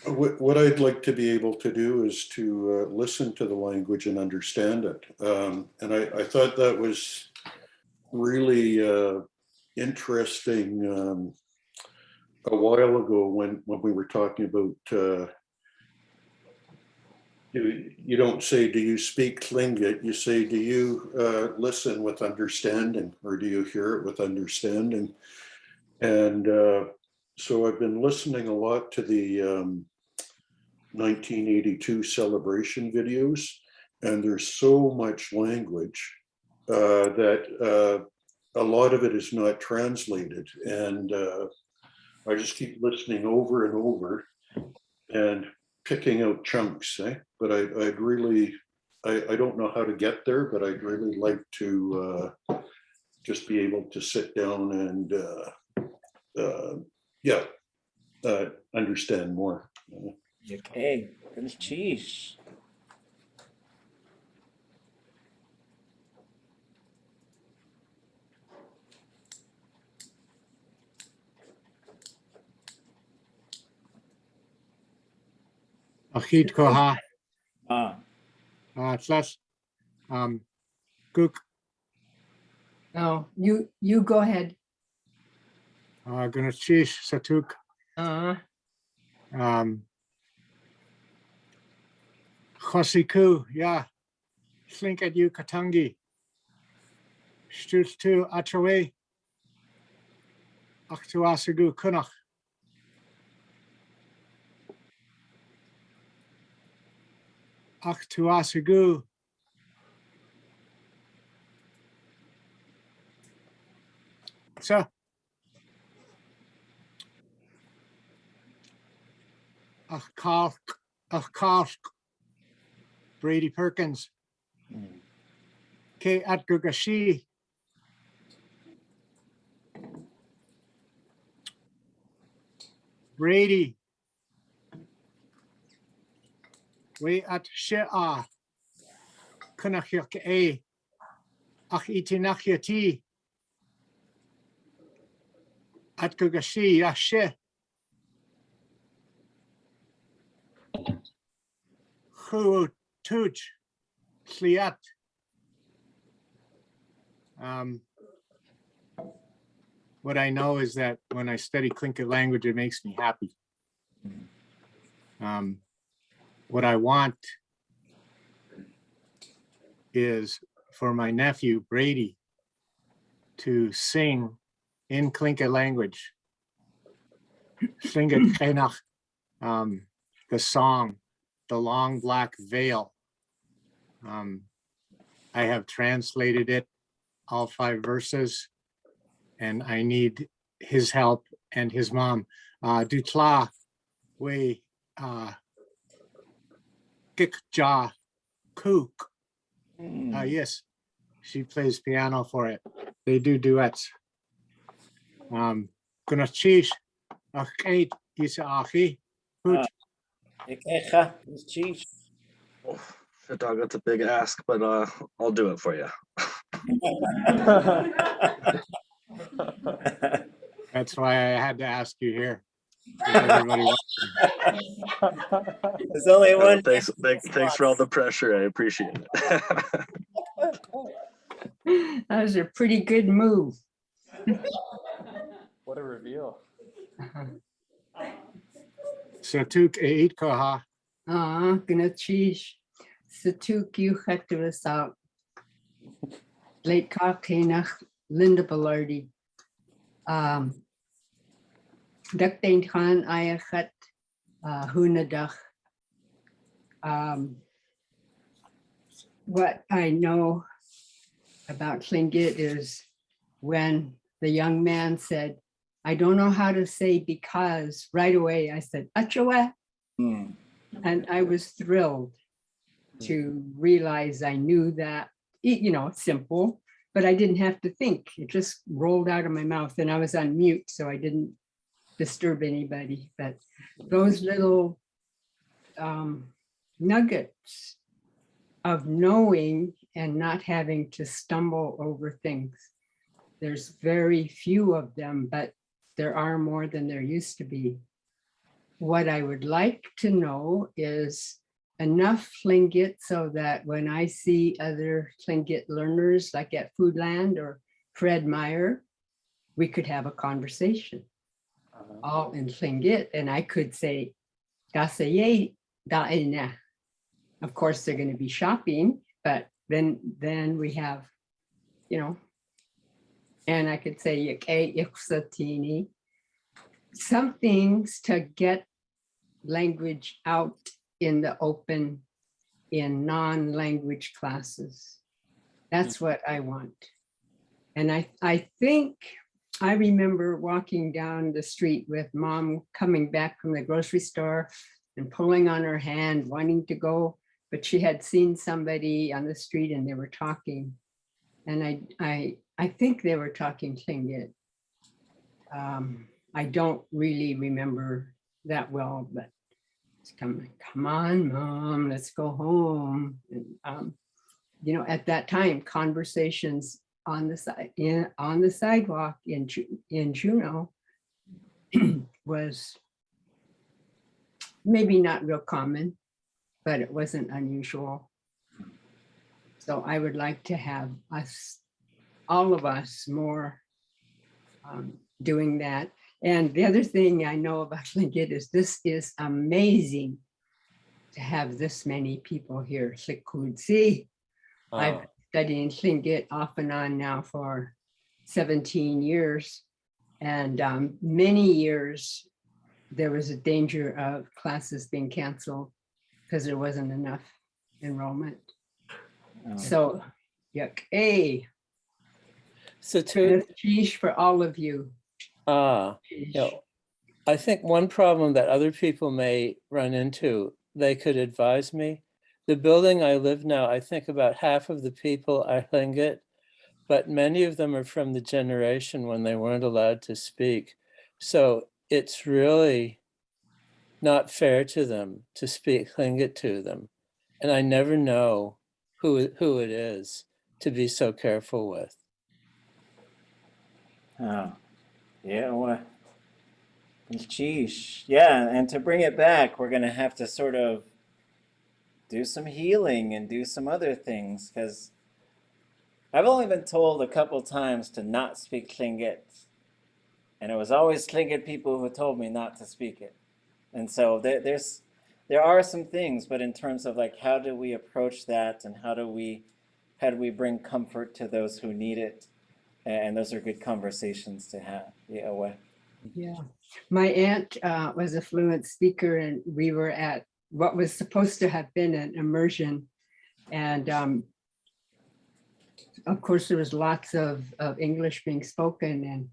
what I'd like to be able to do is to listen to the language and understand it. And I thought that was really interesting a while ago when we were talking about you don't say, do you speak Lingít? You say, do you listen with understanding, or do you hear it with understanding? And so I've been listening a lot to the 1982 celebration videos, and there's so much language that a lot of it is not translated. And I just keep listening over and over and picking out chunks, but I'd really, I don't know how to get there, but I'd really like to just be able to sit down and understand more. Okay, finish cheese. Ḳukaháa. Slash. Cook. No, you go ahead. Gonna cheese satuk. Chosiku, yeah. Slink at you katangi. Stut to atrawe. Aktuasigu kunach. Aktuasigu. So. Ach Brady Perkins. ʼadudli. Brady. We at She'a. Kunachyak A. Ach itinachyati. ʼadudli Yashe. Wooch. Sliat. What I know is that when I study Tlingit language, it makes me happy. What I want is for my nephew, Brady, to sing in Tlingit language, Lingít Ḳukaháa, the song, The Long Black Veil. I have translated it, all 5 verses, and I need his help and his mom. Dutla we Kikja Kook. Yes, she plays piano for it. They do duets. Kunachish Akait Isaachi. Cheese. Shit, dog, that's a big ask, but I'll do it for you. That's why I had to ask you here. Everybody There's only one. Thanks for all the pressure. I appreciate it. That was a pretty good move. What a reveal. Satuk ʼadudli. Gonna cheese. Satuk you had to us out. Late Ḳukaháa, Linda Bellardi. Ductain Khan Ayachat Hunadach. What I know about Lingít is when the young man said, I don't know how to say because, right away I said, Achawa. And I was thrilled to realize I knew that, simple, but I didn't have to think. It just rolled out of my mouth, and I was on mute, so I didn't disturb anybody. But those little nuggets of knowing and not having to stumble over things. There's very few of them, but there are more than there used to be. What I would like to know is enough Lingit so that when I see other Lingit learners, like at Foodland or Fred Meyer, we could have a conversation, all in Lingit, and I could say, "Dasaye da'ina." Of course, they're going to be shopping, but then we have, you know, and I could say "Yake iksatini," some things to get language out in the open, in non-language classes. That's what I want. And I think I remember walking down the street with Mom coming back from the grocery store and pulling on her hand, wanting to go, but she had seen somebody on the street and they were talking. And I think they were talking Tlingit. I don't really remember that well, but it's come on, Mom, let's go home. And, you know, at that time, conversations on the sidewalk in Juneau was maybe not real common, but it wasn't unusual. So I would like to have us, all of us, more doing that. And the other thing I know about Lingit is this is amazing to have this many people here. See, I've been studying Lingit off and on now for 17 years. And many years, there was a danger of classes being canceled because there wasn't enough enrollment. So, yuck, So to sheesh for all of you. you know, I think one problem that other people may run into, they could advise me. The building I live now, I think about half of the people are Lingit, but many of them are from the generation when they weren't allowed to speak. So it's really not fair to them to speak Lingit to them. And I never know who it is to be so careful with. Oh, yeah, well, geesh. Yeah, and to bring it back, we're going to have to sort of do some healing and do some other things, because I've only been told a couple times to not speak Tlingit, and it was always Tlingit people who told me not to speak it. And so there are some things, but in terms of like how do we approach that, and how do we bring comfort to those who need it, and those are good conversations to have. Yeah, my aunt was a fluent speaker, and we were at what was supposed to have been an immersion, and of course there was lots of English being spoken,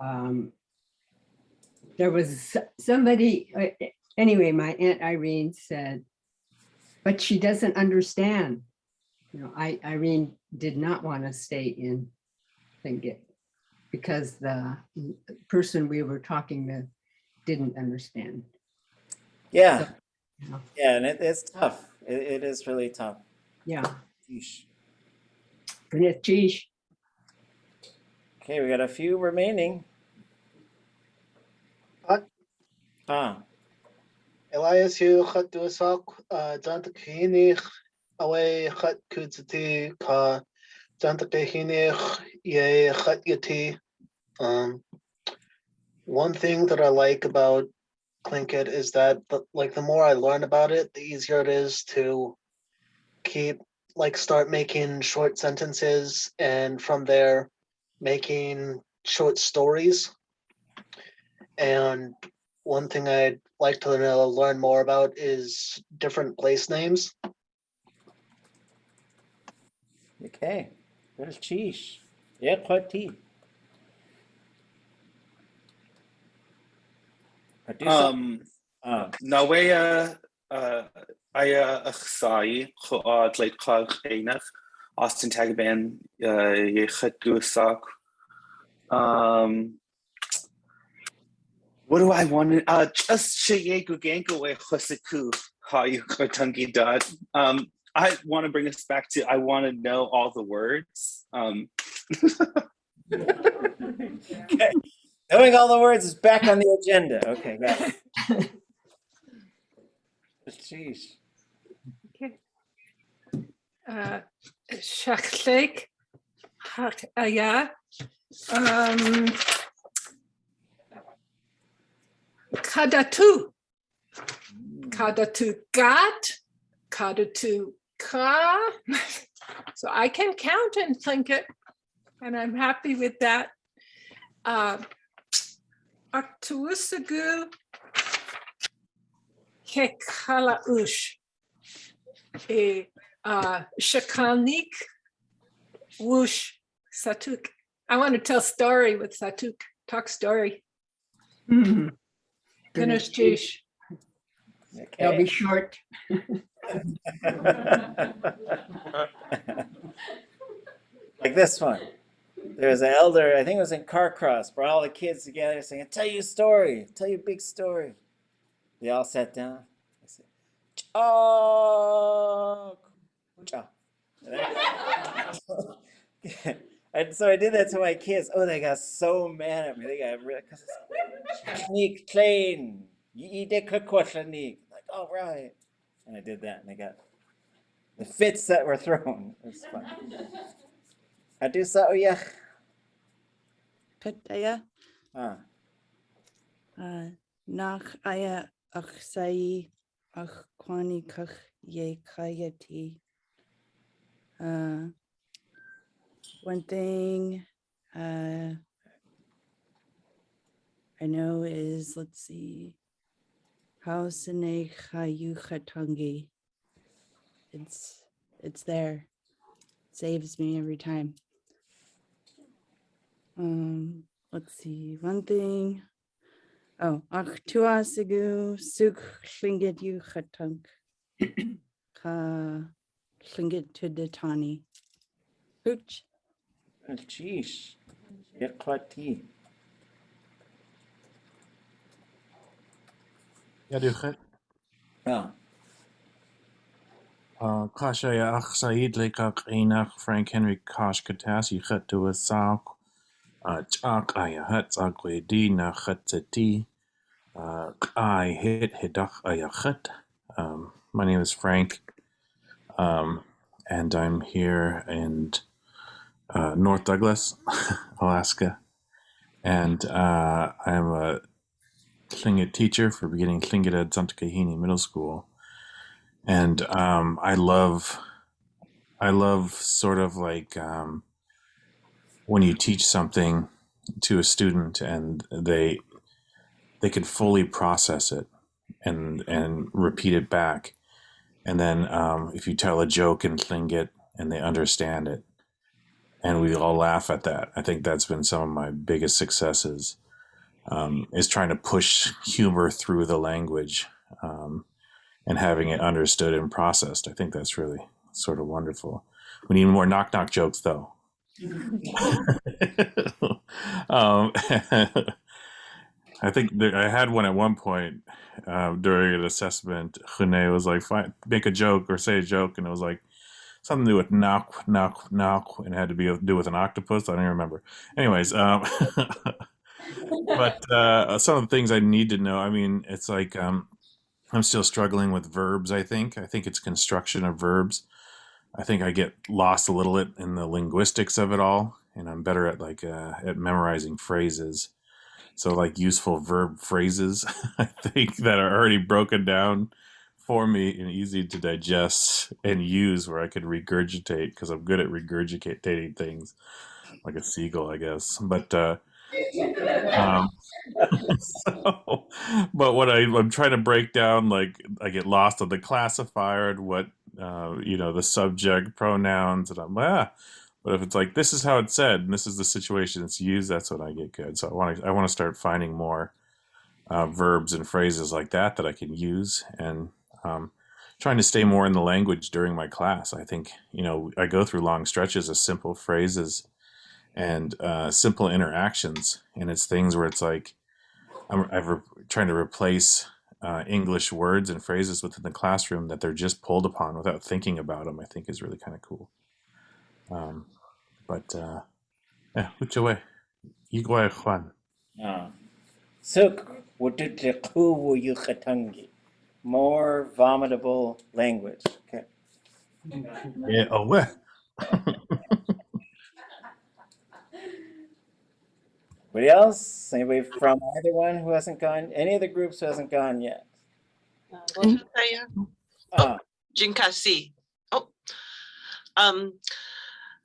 and there was somebody, anyway, my Aunt Irene said, but she doesn't understand. You know, Irene did not want to stay in Lingit because the person we were talking with didn't understand. Yeah, so, you know. Yeah, and it's tough. It is really tough. Yeah. Sheesh. Sheesh. Okay, we got a few remaining. Elias hu chat duasak danta kihinich away chat kutsati ka danta kihinich ye chat yati. One thing that I like about Tlingit is that the more I learn about it, the easier it is to start making short sentences, and from there making short stories. And one thing I'd like to learn more about is different place names. Okay, there's Cheesh. Yeah, quite tea. Nawea aya achsai ʼadudli.átk. Austin Tagaban Єхатусак. What do I want to just Shayegu Ganko way Hosaku Hayu Kotungi dot. I want to bring us back to I want to know all the words. Okay. Knowing all the words is back on the agenda. Okay, got it. Sheesh. Okay. Shaklek Ḥukaháa. Kadatu. Kadatu gat. Kadatu ka. So I can count and think it, and I'm happy with that. Aktuusagu Kekalaush. Kalneek Wooch Satuk. I want to tell story with Satuk. Talk story. Finish Jish. It'll be short. Like this one. There was an elder, I think it was in Carcross, brought all the kids together saying, tell you a story, tell you a big story. They all sat down. I said, oh, and so I did that to my kids. Oh, they got so mad at me. They got real, because it's sneak clean. You eat that sneak. Like, all right. And I did that, and they got the fits that were thrown. It was fun. I do so, yeah. Kataya. Ah. Nach aya aksai akwani kach ye kayati. One thing I know is, let's see, Hausane Ḥukaháa. It's there. It saves me every time. Let's see, one thing. Oh, Aktuusagu Suk Lingít Yuchatunk. Ka Lingít to the Tani. Wooch. Sheesh. Get tea. Yaduchet. Oh. Ḳukaháa Said Lekak Einach Frank Henry Kosh Katas Yichet to a Sauk. Chak Ayahat Zakwedi Nachetseti. I hit Hidach Ayachet. My name is Frank. And I'm here in North Douglas, Alaska. And I'm a Lingít teacher for beginning Lingít at ʼadudli Middle School. And I love sort of like when you teach something to a student and they can fully process it and repeat it back. And then if you tell a joke in Lingít and they understand it, and we all laugh at that. I think that's been some of my biggest successes, is trying to push humor through the language and having it understood and processed. I think that's really sort of wonderful. We need more knock-knock jokes, though. I think I had one at one point during an assessment. Ḥukaháa was like, "Fine, make a joke or say a joke," and it was like something to do with knock, knock, knock, and it had to do with an octopus. I don't even remember. Anyways, but some of the things I need to know. I mean, it's like I'm still struggling with verbs. I think it's construction of verbs. I think I get lost a little bit in the linguistics of it all, and I'm better at at memorizing phrases. So like useful verb phrases, I think, that are already broken down for me and easy to digest and use, where I could regurgitate, because I'm good at regurgitating things like a seagull, I guess. But but what I'm trying to break down, like I get lost on the classifier and what the subject, pronouns, and I'm but if it's like, this is how it's said and this is the situation it's used, that's when I get good. So I want to start finding more verbs and phrases like that I can use, and trying to stay more in the language during my class. I think, I go through long stretches of simple phrases and simple interactions, and it's things where it's like trying to replace English words and phrases within the classroom that they're just pulled upon without thinking about them. I think is really kind of cool. Yeah, which way? Igway Juan. Suk ʼadudli.átk. More vomitable language. Okay. Yeah, oh, what? Anybody else? Anybody from either one who hasn't gone? Any of the groups who hasn't gone yet? Jinkasi. Oh,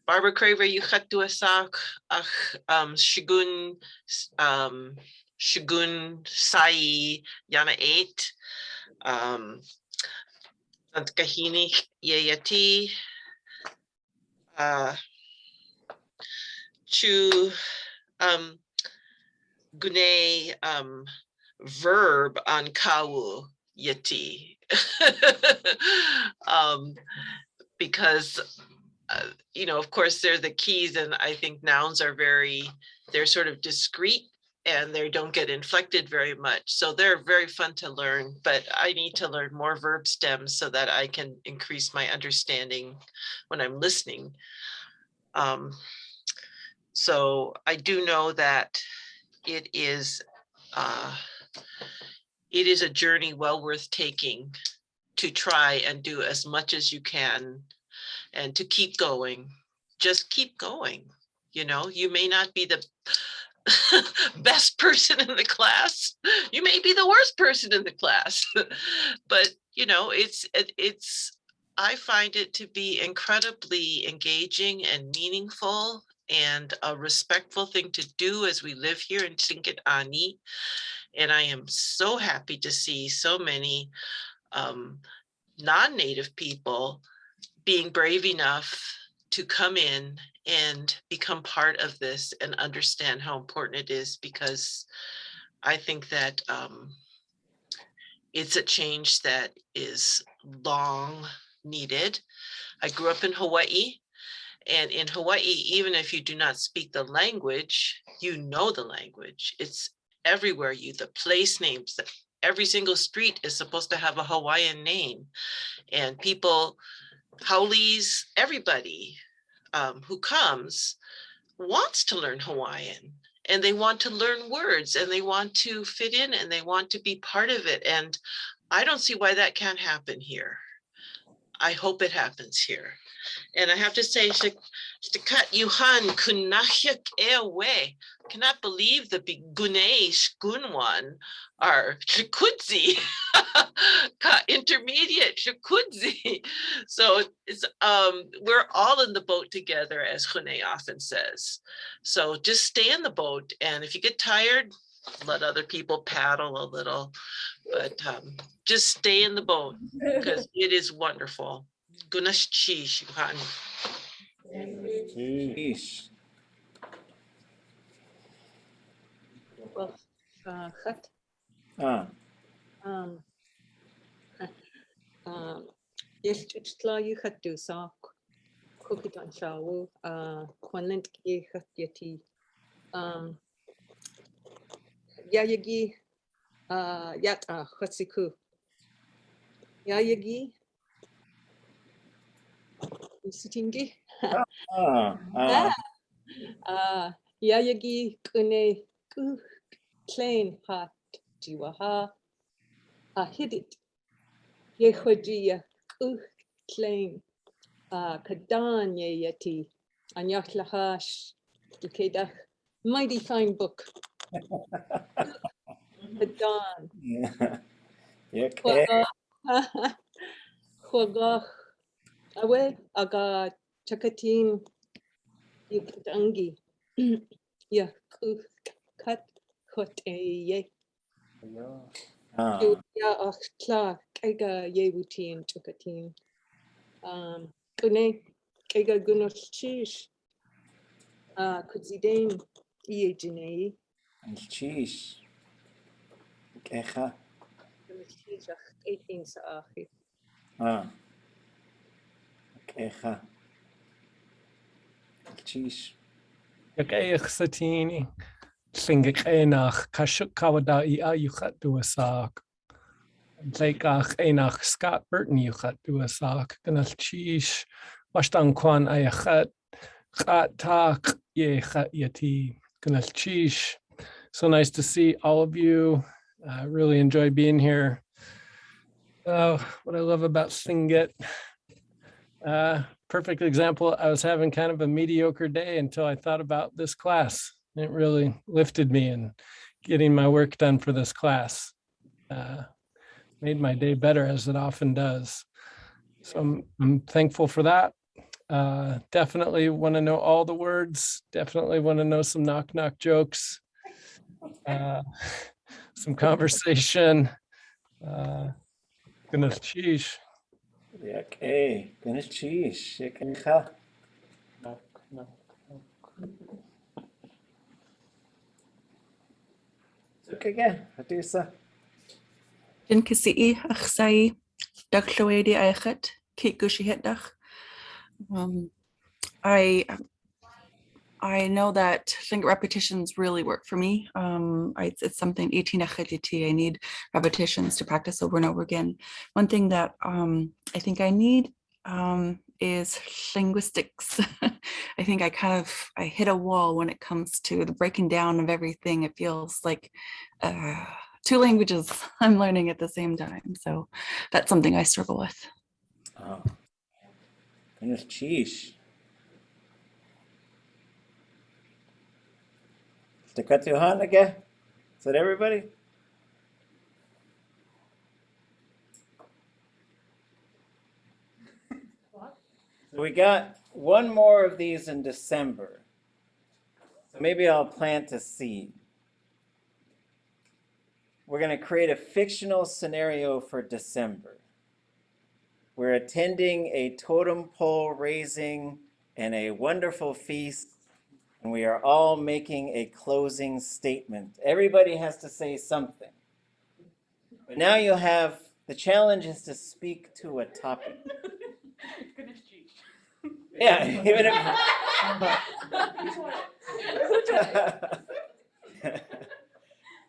Barbara Craver, Yuchatuasak, Shigun, Shigun Sai, Yana 8, Antkahini, Yayati, Chu, Gune, Verb on Kawu Yati. Because of course, they're the keys, and I think nouns are they're sort of discrete and they don't get inflected very much. So they're very fun to learn, but I need to learn more verb stems so that I can increase my understanding when I'm listening. So I do know that it is a journey well worth taking to try and do as much as you can and to keep going. Just keep going. You may not be the best person in the class. You may be the worst person in the class, but I find it to be incredibly engaging and meaningful and a respectful thing to do as we live here in Tlingit Ani. And I am so happy to see so many non-native people being brave enough to come in and become part of this and understand how important it is, because I think that it's a change that is long needed. I grew up in Hawaii, and in Hawaii, even if you do not speak the language, you know the language. It's everywhere. The place names, every single street is supposed to have a Hawaiian name, and people, Howleys, everybody who comes wants to learn Hawaiian, and they want to learn words, and they want to fit in, and they want to be part of it. And I don't see why that can't happen here. I hope it happens here. And I have to say, Shtikat Yuhan Kunahyak Ewe. Cannot believe the big Gunei Shkunwan are Shikudzi, intermediate Shikudzi. So it's we're all in the boat together, as Hune often says. So just stay in the boat, and if you get tired, let other people paddle a little, but just stay in the boat because it is wonderful. Gunashi Shikhan. Well, Khat. Yestutla you had to sock, cook it on shower, Quanlent ye hat yeti. Yayagi, Yata, Hatsiku. Yayagi, Sitingi. Yayagi, Kune, Klein, Hat, Jiwaha, Hidit. Yehodia, Klein, Kadan Yeti, Anyaklahash, Dukedach, mighty fine book. Kadan. Khwagach, Awe, Aga, Chakatin, Yukatangi, Ya, Kat, Kote, Ya, Achla, Kega, Yewutin, Chukatin. Kune, Kega Gunoshish, Kudzidane, Iejine. And cheese. Kecha. 18 sa akhir. Ḳukaháa. Sheesh. Satini. Lingít Kashuk Kawada Yuchat Duasak. Lakach Enach Scott Burton Yuchat Duasak. Ganal Chish. Washtan Kwan Ayachat. Khat Tak Yechat Yati. Ganal Chish. So nice to see all of you. I really enjoy being here. What I love about Lingít. Perfect example. I was having kind of a mediocre day until I thought about this class. It really lifted me in getting my work done for this class. Made my day better, as it often does. So I'm thankful for that. Definitely want to know all the words. Definitely want to know some knock jokes. Some conversation. Goodness, sheesh. Okay, goodness, sheesh. Ḳukaháa. Okay, Adusa. Din Kasi'i Achsai Dakshawedi Aichet Kate Gushi Hitdach. I know that Lingít repetitions really work for me. It's something 18 I need repetitions to practice over and over again. One thing that I think I need is linguistics. I think I hit a wall when it comes to the breaking down of everything. It feels like 2 languages I'm learning at the same time. So that's something I struggle with. Oh, goodness, sheesh. Ďakujem again. Is that everybody? So we got one more of these in December. So maybe I'll plant a seed. We're going to create a fictional scenario for December. We're attending a totem pole raising and a wonderful feast, and we are all making a closing statement. Everybody has to say something. But now you'll have, the challenge is to speak to a topic. Yeah, even if...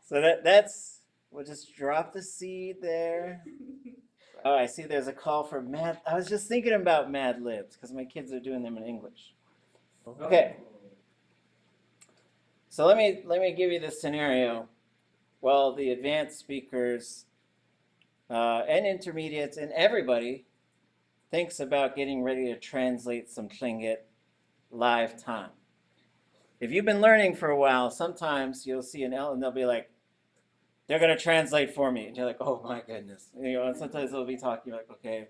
So that's, we'll just drop the seed there. Oh, I see there's a call for Mad. I was just thinking about Mad Libs because my kids are doing them in English. Okay. So let me give you the scenario. Well, the advanced speakers and intermediates and everybody thinks about getting ready to translate some Tlingit live time. If you've been learning for a while, sometimes you'll see an L and they'll be like, they're going to translate for me. And you're like, oh my goodness. You know, and sometimes they'll be talking like, okay.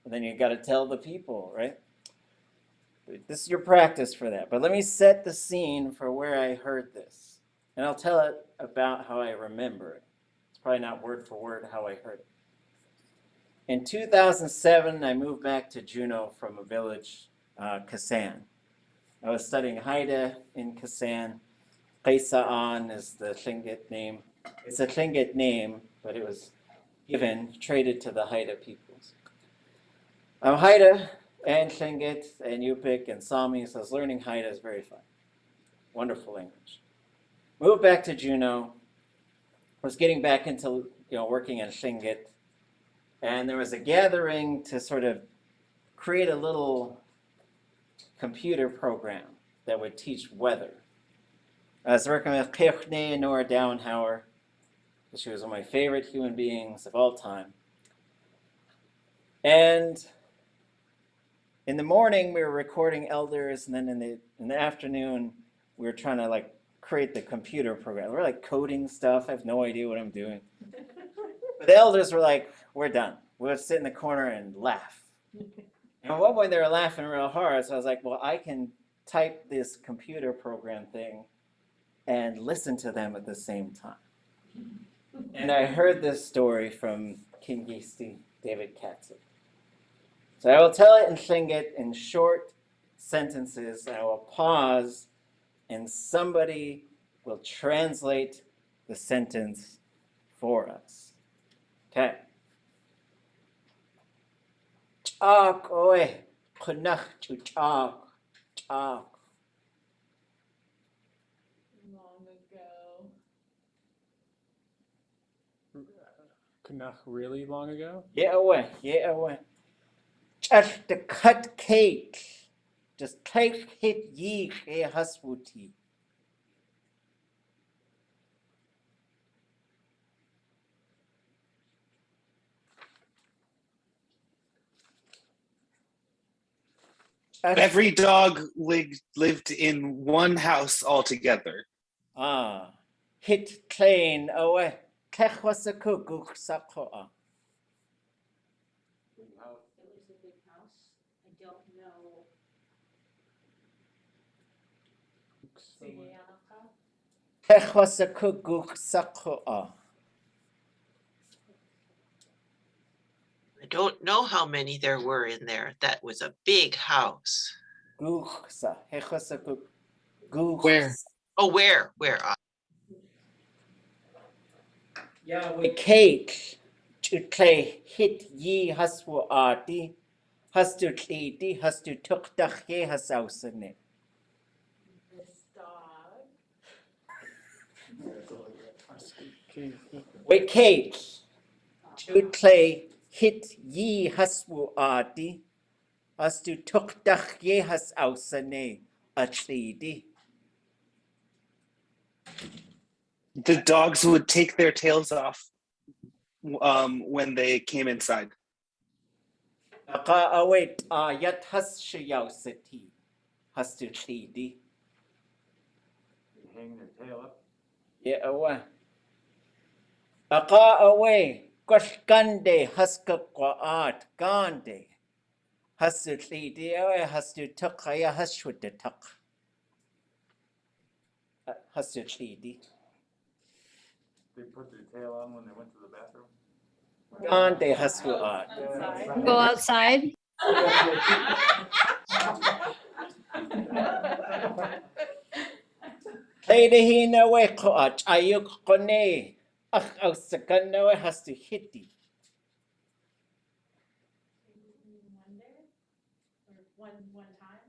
And then you got to tell the people, right? This is your practice for that. But let me set the scene for where I heard this. And I'll tell it about how I remember it. It's probably not word for word how I heard it. In 2007, I moved back to Juneau from a village, Kasan. I was studying Haida in Kasan. Ḳukaháa is the Tlingit name. It's a Tlingit name, but it was traded to the Haida peoples. I'm Haida and Tlingit and Yupik and Sami, so I was learning Haida. Is very fun. Wonderful language. Moved back to Juneau. Was getting back into working in Tlingit. And there was a gathering to sort of create a little computer program that would teach weather. I was working with Ḳukaháa Nora Downhauer. She was one of my favorite human beings of all time. And in the morning, we were recording elders, and then in the afternoon, we were trying to create the computer program. We're coding stuff. I have no idea what I'm doing. But the elders were like, we're done. We'll sit in the corner and laugh. And at one point, they were laughing real hard, so I was like, well, I can type this computer program thing and listen to them at the same time. And I heard this story from Kingisti, David Katzer. So I will tell it in Tlingit in short sentences. I will pause, and somebody will translate the sentence for us. Okay. Chalk away. Kunach to chalk. Chalk. Long ago. Ďakach really long ago? Yeah away. Yeah away. Just the cut cake. Just take hit ye a husbuti. Every dog lived in one house altogether. Ah. Hit plain away. Kech was a cook sakoa. It was a big house. I don't know. Kech was a cook sakoa. I don't know how many there were in there. That was a big house. Guksa. Kech was a cook. Where? Oh, where? Yeah, we cake. To play hit ye haswu arti. Has to tliti. Has to tuk dach ye has ausene. This dog. We cake. To play hit ye haswu arti. Has to tuk dach ye has ausene. A tliti. The dogs would take their tails off when they came inside. Aka await yat has shiyauseti. Has to tliti. Hang their tail up. Yeah, away. Aka away. Gosh gande haska kwaat gande. Has to tliti away. Has to tuk ya has should the tuk. Has to tliti. They put their tail on when they went to the bathroom. Gande has to art. Go outside. Play the hina way kwaat. Ayuk kone. Ach aus sakana way has to hiti. One time.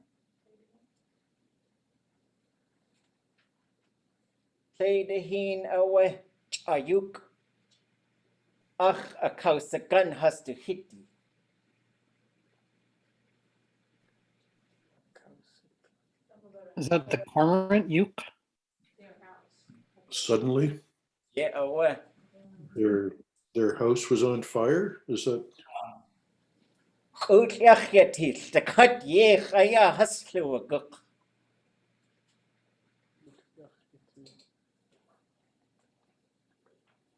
Play the hin away. Ayuk. Ach a kausakan has to hiti. Is that the cormorant? Uke? Suddenly, Yeah, away. their house was on fire? Is that? Oot yachiatil. The cut ye chaya has to a guk.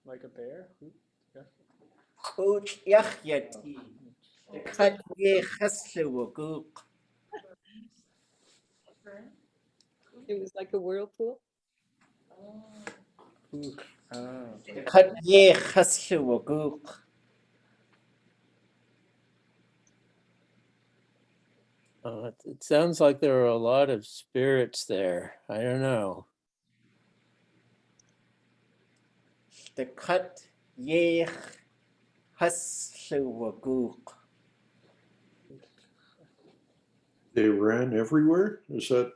Like a bear? Oot yachiatil. The cut ye has to a guk. It was like a whirlpool. The cut ye has to a guk. It sounds like there are a lot of spirits there. I don't know. The cut ye has to a guk. They ran everywhere? Is that?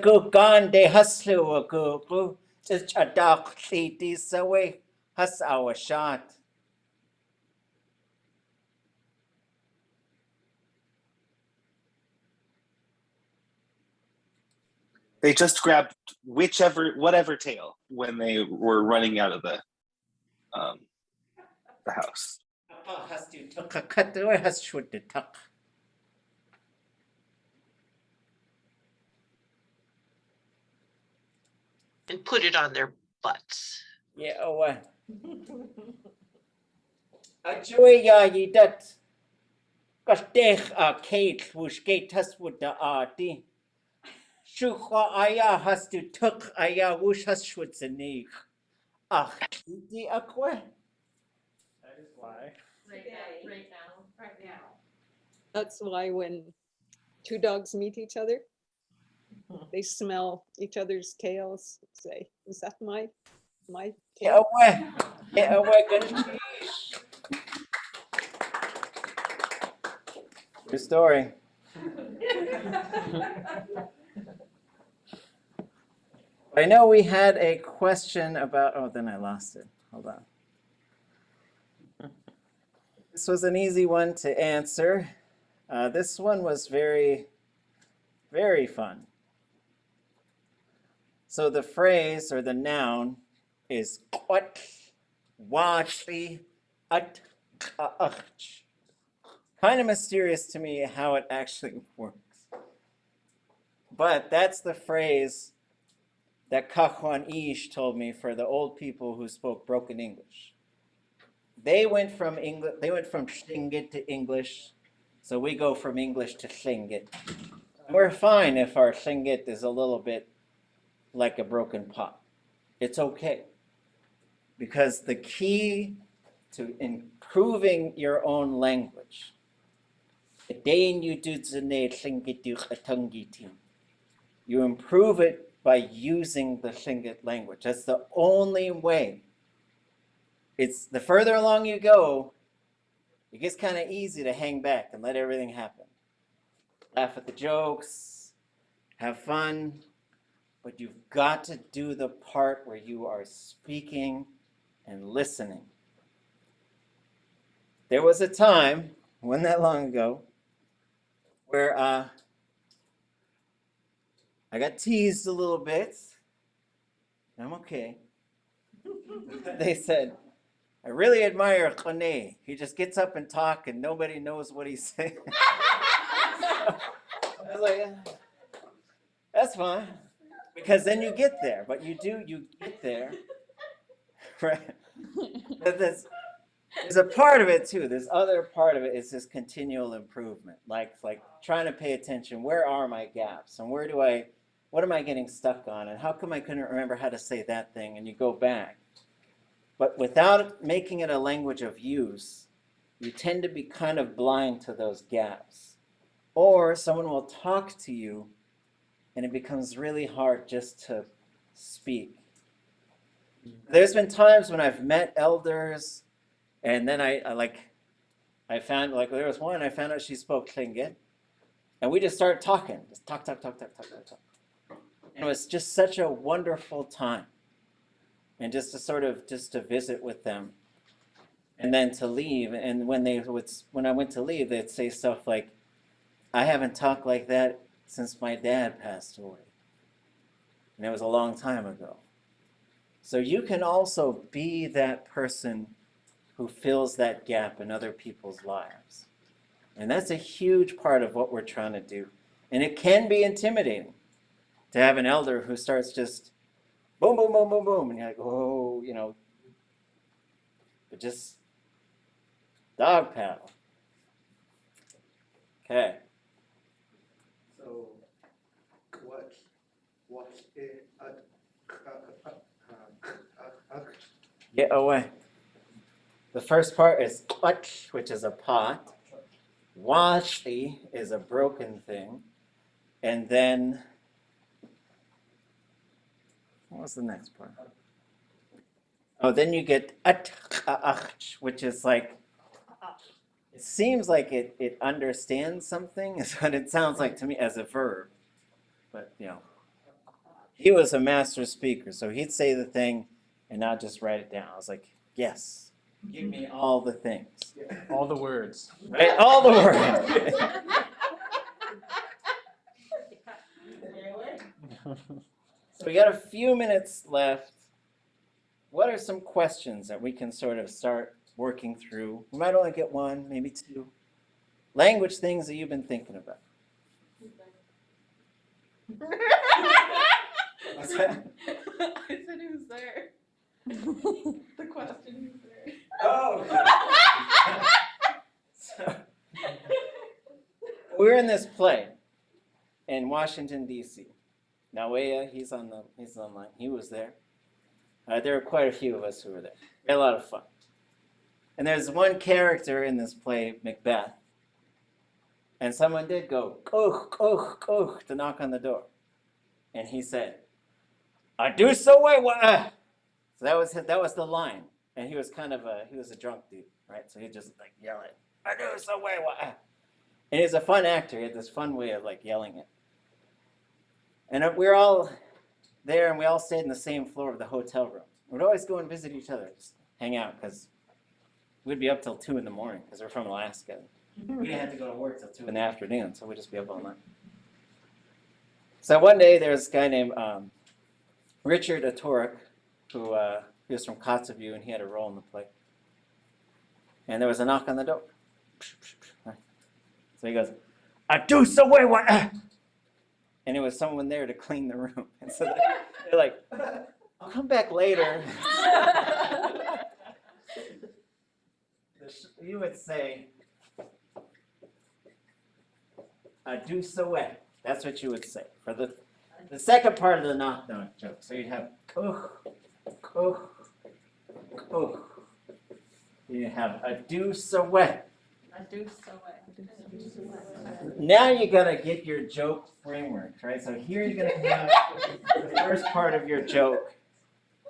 Go gone de has to a guk. It's a dark city away. Has our shot. They just grabbed whatever tail when they were running out of the house. Has to tuck a cut away has should the tuck. And put it on their butts. Yeah, away. Actually, yeah, you that. Cause they Kate who's gate has with the arty. Ḥukaháa has to tuck aya whoosh has should the knee. Ach, the aqua. That is why. Right now. That's why when two dogs meet each other, they smell each other's tails, say, is that my tail? Yeah, away. Yeah, away. True story. I know we had a question about, oh, then I lost it. Hold on. This was an easy one to answer. This one was very, very fun. So the phrase or the noun is ʼadudli.átk. Kind of mysterious to me how it actually works. But that's the phrase that Ḳukaháa told me for the old people who spoke broken English. They went from Lingít to English, so we go from English to Lingít. We're fine if our Lingít is a little bit like a broken pot. It's okay. Because the key to improving your own language, you improve it by using the Lingít language. That's the only way. It's the further along you go, it gets kind of easy to hang back and let everything happen. Laugh at the jokes, have fun, but you've got to do the part where you are speaking and listening. There was a time, wasn't that long ago, where I got teased a little bit. I'm okay. They said, I really admire kalneek. He just gets up and talks and nobody knows what he's saying. I was like, that's fine. Because then you get there, but you get there. Right? But there's a part of it too. This other part of it is this continual improvement. Like trying to pay attention. Where are my gaps? And what am I getting stuck on? And how come I couldn't remember how to say that thing? And you go back. But without making it a language of use, you tend to be kind of blind to those gaps. Or someone will talk to you and it becomes really hard just to speak. There's been times when I've met elders and then I found, there was one, I found out she spoke Lingít and we just started talking, just talk. And it was just such a wonderful time. And just to visit with them, and then to leave. And when I went to leave, they'd say stuff like, "I haven't talked like that since my dad passed away," and it was a long time ago. So you can also be that person who fills that gap in other people's lives, and that's a huge part of what we're trying to do. And it can be intimidating to have an elder who starts just boom, boom, boom, boom, boom. And you're like, oh, but just dog paddle. Okay. So, Get away. The first part is ʼuch, which is a pot. ʼwashli is a broken thing. And then, what was the next part? Oh, then you get ʼatk, which is like, it seems like it understands something, is what it sounds like to me as a verb. But, he was a master speaker, so he'd say the thing and I'd just write it down. I was like, yes, give me all the things. All the words. Right? All the words. So we got a few minutes left. What are some questions that we can sort of start working through? We might only get one, maybe two. Language things that you've been thinking about. What's that? I said who's there. The question who's there. Oh. So, we're in this play in Washington, D.C. Nawea, he's online. He was there. There were quite a few of us who were there. We had a lot of fun. And there's one character in this play, Macbeth, and someone did go, "Koch, koch, koch," to knock on the door. And he said, "I do so way wa." So that was the line. And he was a drunk dude, right? So he just yell it, "I do so way wa." And he was a fun actor. He had this fun way of like yelling it. And we were all there, and we all stayed in the same floor of the hotel room. We'd always go and visit each other, just hang out, because we'd be up till 2 in the morning, because we're from Alaska. We didn't have to go to work till 2 in the afternoon, so we'd just be up all night. So one day, there was this guy named Richard Atorik, who he was from Kotzebue, and he had a role in the play. And there was a knock on the door. So he goes, "Adus away, what?" And it was someone there to clean the room. And so they're like, "I'll come back later." You would say, "Adus away." That's what you would say for the second part of the knock knock joke. So you'd have kuch, kuch, kuch. You have adus away. Now you're gonna get your joke framework, right? So here you're gonna have the first part of your joke,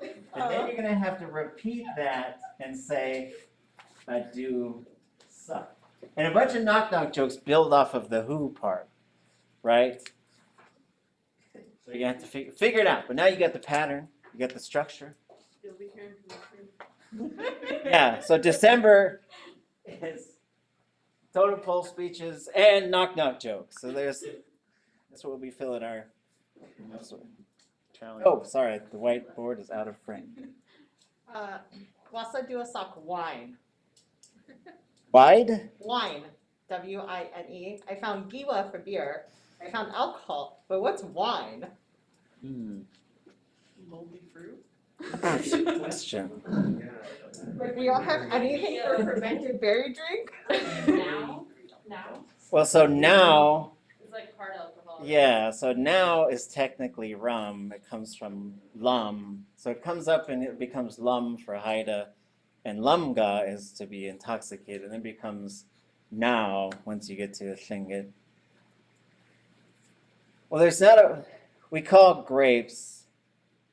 and then you're gonna have to repeat that and say adu sa. And a bunch of knock knock jokes build off of the who part, right? So you have to figure it out. But now you got the pattern, you got the structure. Yeah. So December is totem pole speeches and knock knock jokes. So that's what we'll be filling our challenge. Oh, sorry, the whiteboard is out of frame. Wasa duasak wine. Wide? Wine. W-I-N-E. I found giwa for beer. I found alcohol, but what's wine? Moldy fruit. Question. Like, we all have anything for a fermented berry drink? Now? Well, so now, It's like hard alcohol. yeah, so now is technically rum. It comes from lum. So it comes up and it becomes lum for Haida. And lumga is to be intoxicated. And then becomes now once you get to Lingít. Well, there's not a, we call grapes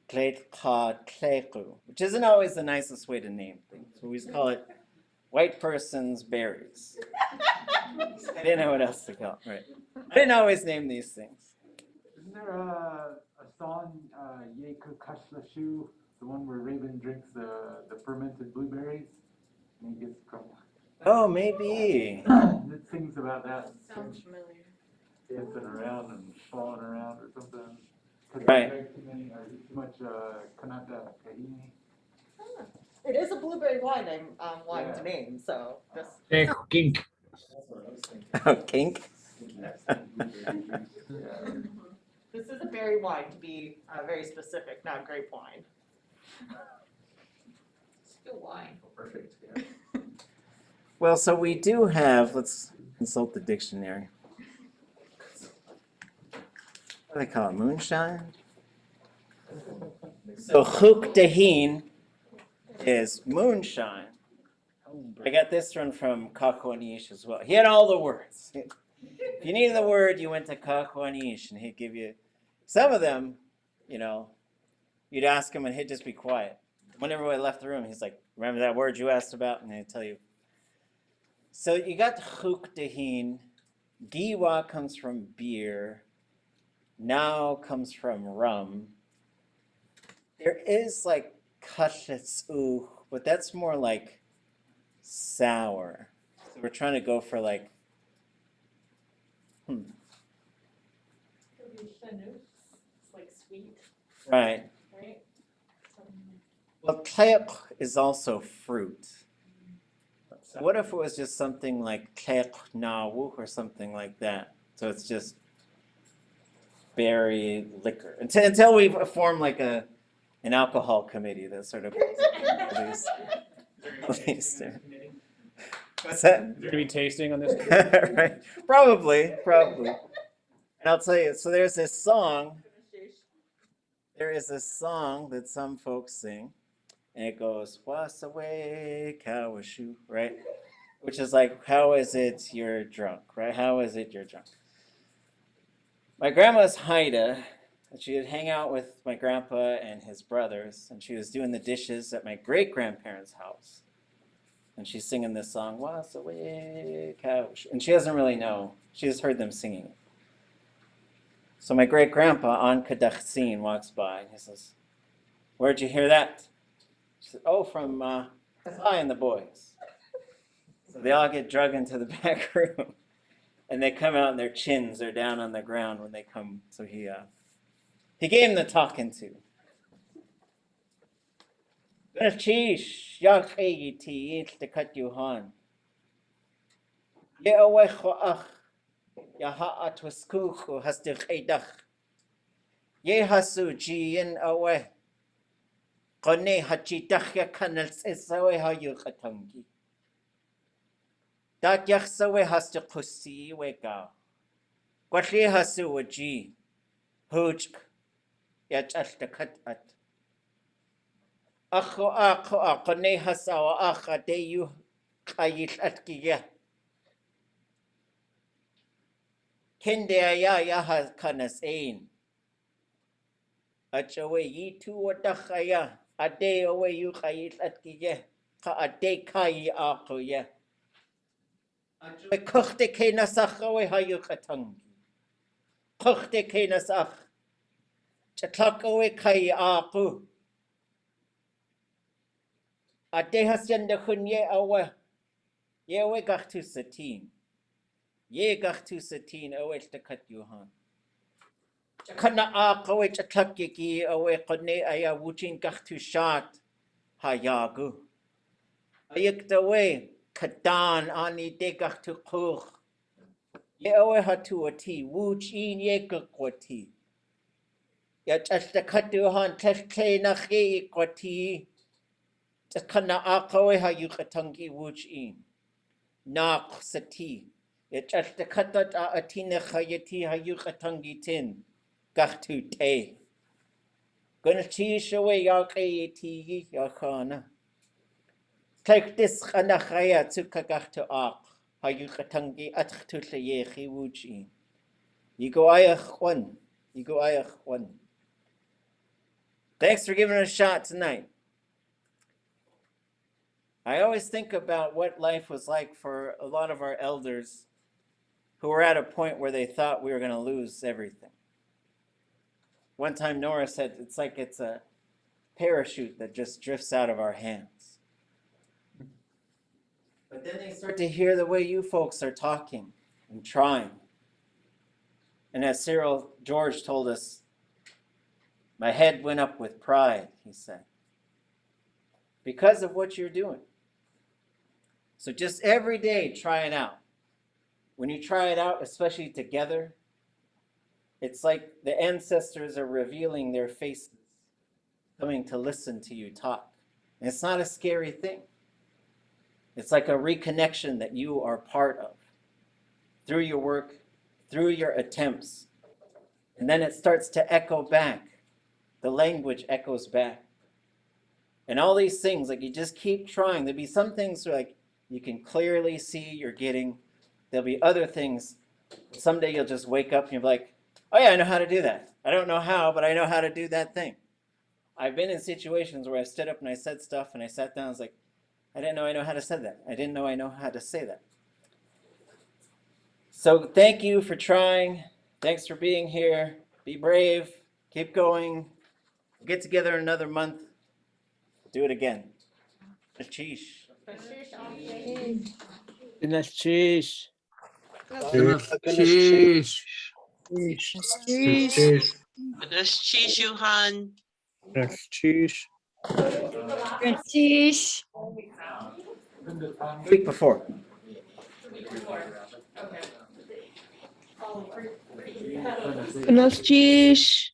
ʼadudli.átk, which isn't always the nicest way to name things. We always call it white person's berries. I didn't know what else to call it, right? I didn't always name these things. Isn't there a song, Ḳukaháa, the one where Raven drinks the fermented blueberries and he gets drunk? Oh, maybe. It sings about that. Sounds familiar. Dancing around and falling around or something. Right. Too much kanata kahini. It is a blueberry wine I'm wanting to name, so just. Kink. Oh, kink? This is a berry wine, to be very specific, not grape wine. Still wine. Perfect, yeah. Well, so we do have, let's consult the dictionary. What do they call it? Moonshine? So Ḳukaháa is moonshine. I got this one from Ḳukaháa as well. He had all the words. If you needed the word, you went to Ḳukaháa and he'd give you some of them, you know, you'd ask him and he'd just be quiet. When everybody left the room, he's like, "Remember that word you asked about?" And he'd tell you. So you got Ḳukaháa. Giwa comes from beer. Now comes from rum. There is like kalneek, but that's more like sour. So we're trying to go for like, Could be chanus. It's like sweet, right. right? Well, ḳeq is also fruit. So what if it was just something like ḳeq nawu or something like that? So it's just berry liquor. Until we form like an alcohol committee that sort of these. What's that? Is there gonna be tasting on this? Right. Probably. And I'll tell you, so there is this song that some folks sing, and it goes, "Wasaway kawashu," right? Which is like, how is it you're drunk, right? How is it you're drunk? My grandma's Haida, and she would hang out with my grandpa and his brothers, and she was doing the dishes at my great-grandparents' house. And she's singing this song, was away couch. And she doesn't really know. She just heard them singing it. So my great grandpa, Ḳukaháa, walks by and he says, "Where'd you hear that?" She said, "Oh, from Ḳukaháa and the boys." So they all get drug into the back room. And they come out and their chins are down on the ground when they come. So he gave him the talking to. Cheesh, Yachayiti, it's the cut you han. Ye away choach, Yaha atwaskuchu has the chaydach. Ye hasu jiin away. Kone hachitach ya kanals is away how you katangi. Dat yachsawe has the kusi weka. Quatli hasu a ji. Wooch, yach the cut at. Akho kone hasawa acha de you kayil atkiya. Kende ya has kanas ain. Achawe ye tu watachaya. A day away you kayil atkiya. Ka a day kayi akuya. Achawe kochte kenasach away how you katangi. Kochte kenasach. Chatlak away kayi aku. A day has yenda hunye awa. Ye away gachtu satin. Ye gachtu satin away to cut you han. Kana away chatlak yaki away kone aya wuchin gachtu shot. Hayagu. Ayik away kadan ani de gachtu kuch. Ye away hatu ati. Wooch in ye kukwati. Ya chasta cut you han. Tlay nach ye kwati. Kana away ha you katangi wooch in. Nak sati. It just the katat a tina hayati hayukatangi tin. Gachtu te. Gonna teach away yakayati yakana. Take this kanachaya tsukagachtu ak. Hayukatangi atchtu yechi wuchi. You go ayach one. You go ayach one. Thanks for giving it a shot tonight. I always think about what life was like for a lot of our elders who were at a point where they thought we were going to lose everything. One time Nora said, it's like it's a parachute that just drifts out of our hands. But then they start to hear the way you folks are talking and trying. And as Cyril George told us, my head went up with pride, he said, because of what you're doing. So just every day, try it out. When you try it out, especially together, it's like the ancestors are revealing their faces, coming to listen to you talk. And it's not a scary thing. It's like a reconnection that you are part of through your work, through your attempts. And then it starts to echo back. The language echoes back. And all these things, like you just keep trying. There'll be some things like you can clearly see you're getting. There'll be other things. Someday you'll just wake up and you'll be like, oh yeah, I know how to do that. I don't know how, but I know how to do that thing. I've been in situations where I stood up and I said stuff and I sat down. I was like, I didn't know I know how to say that. I didn't know I know how to say that. So thank you for trying. Thanks for being here. Be brave. Keep going. Get together in another month. Do it again. Cheesh. Cheesh. Cheese. Cheese. Cheese, Yuhan. Cheese. Cheese. Week before. Cheese.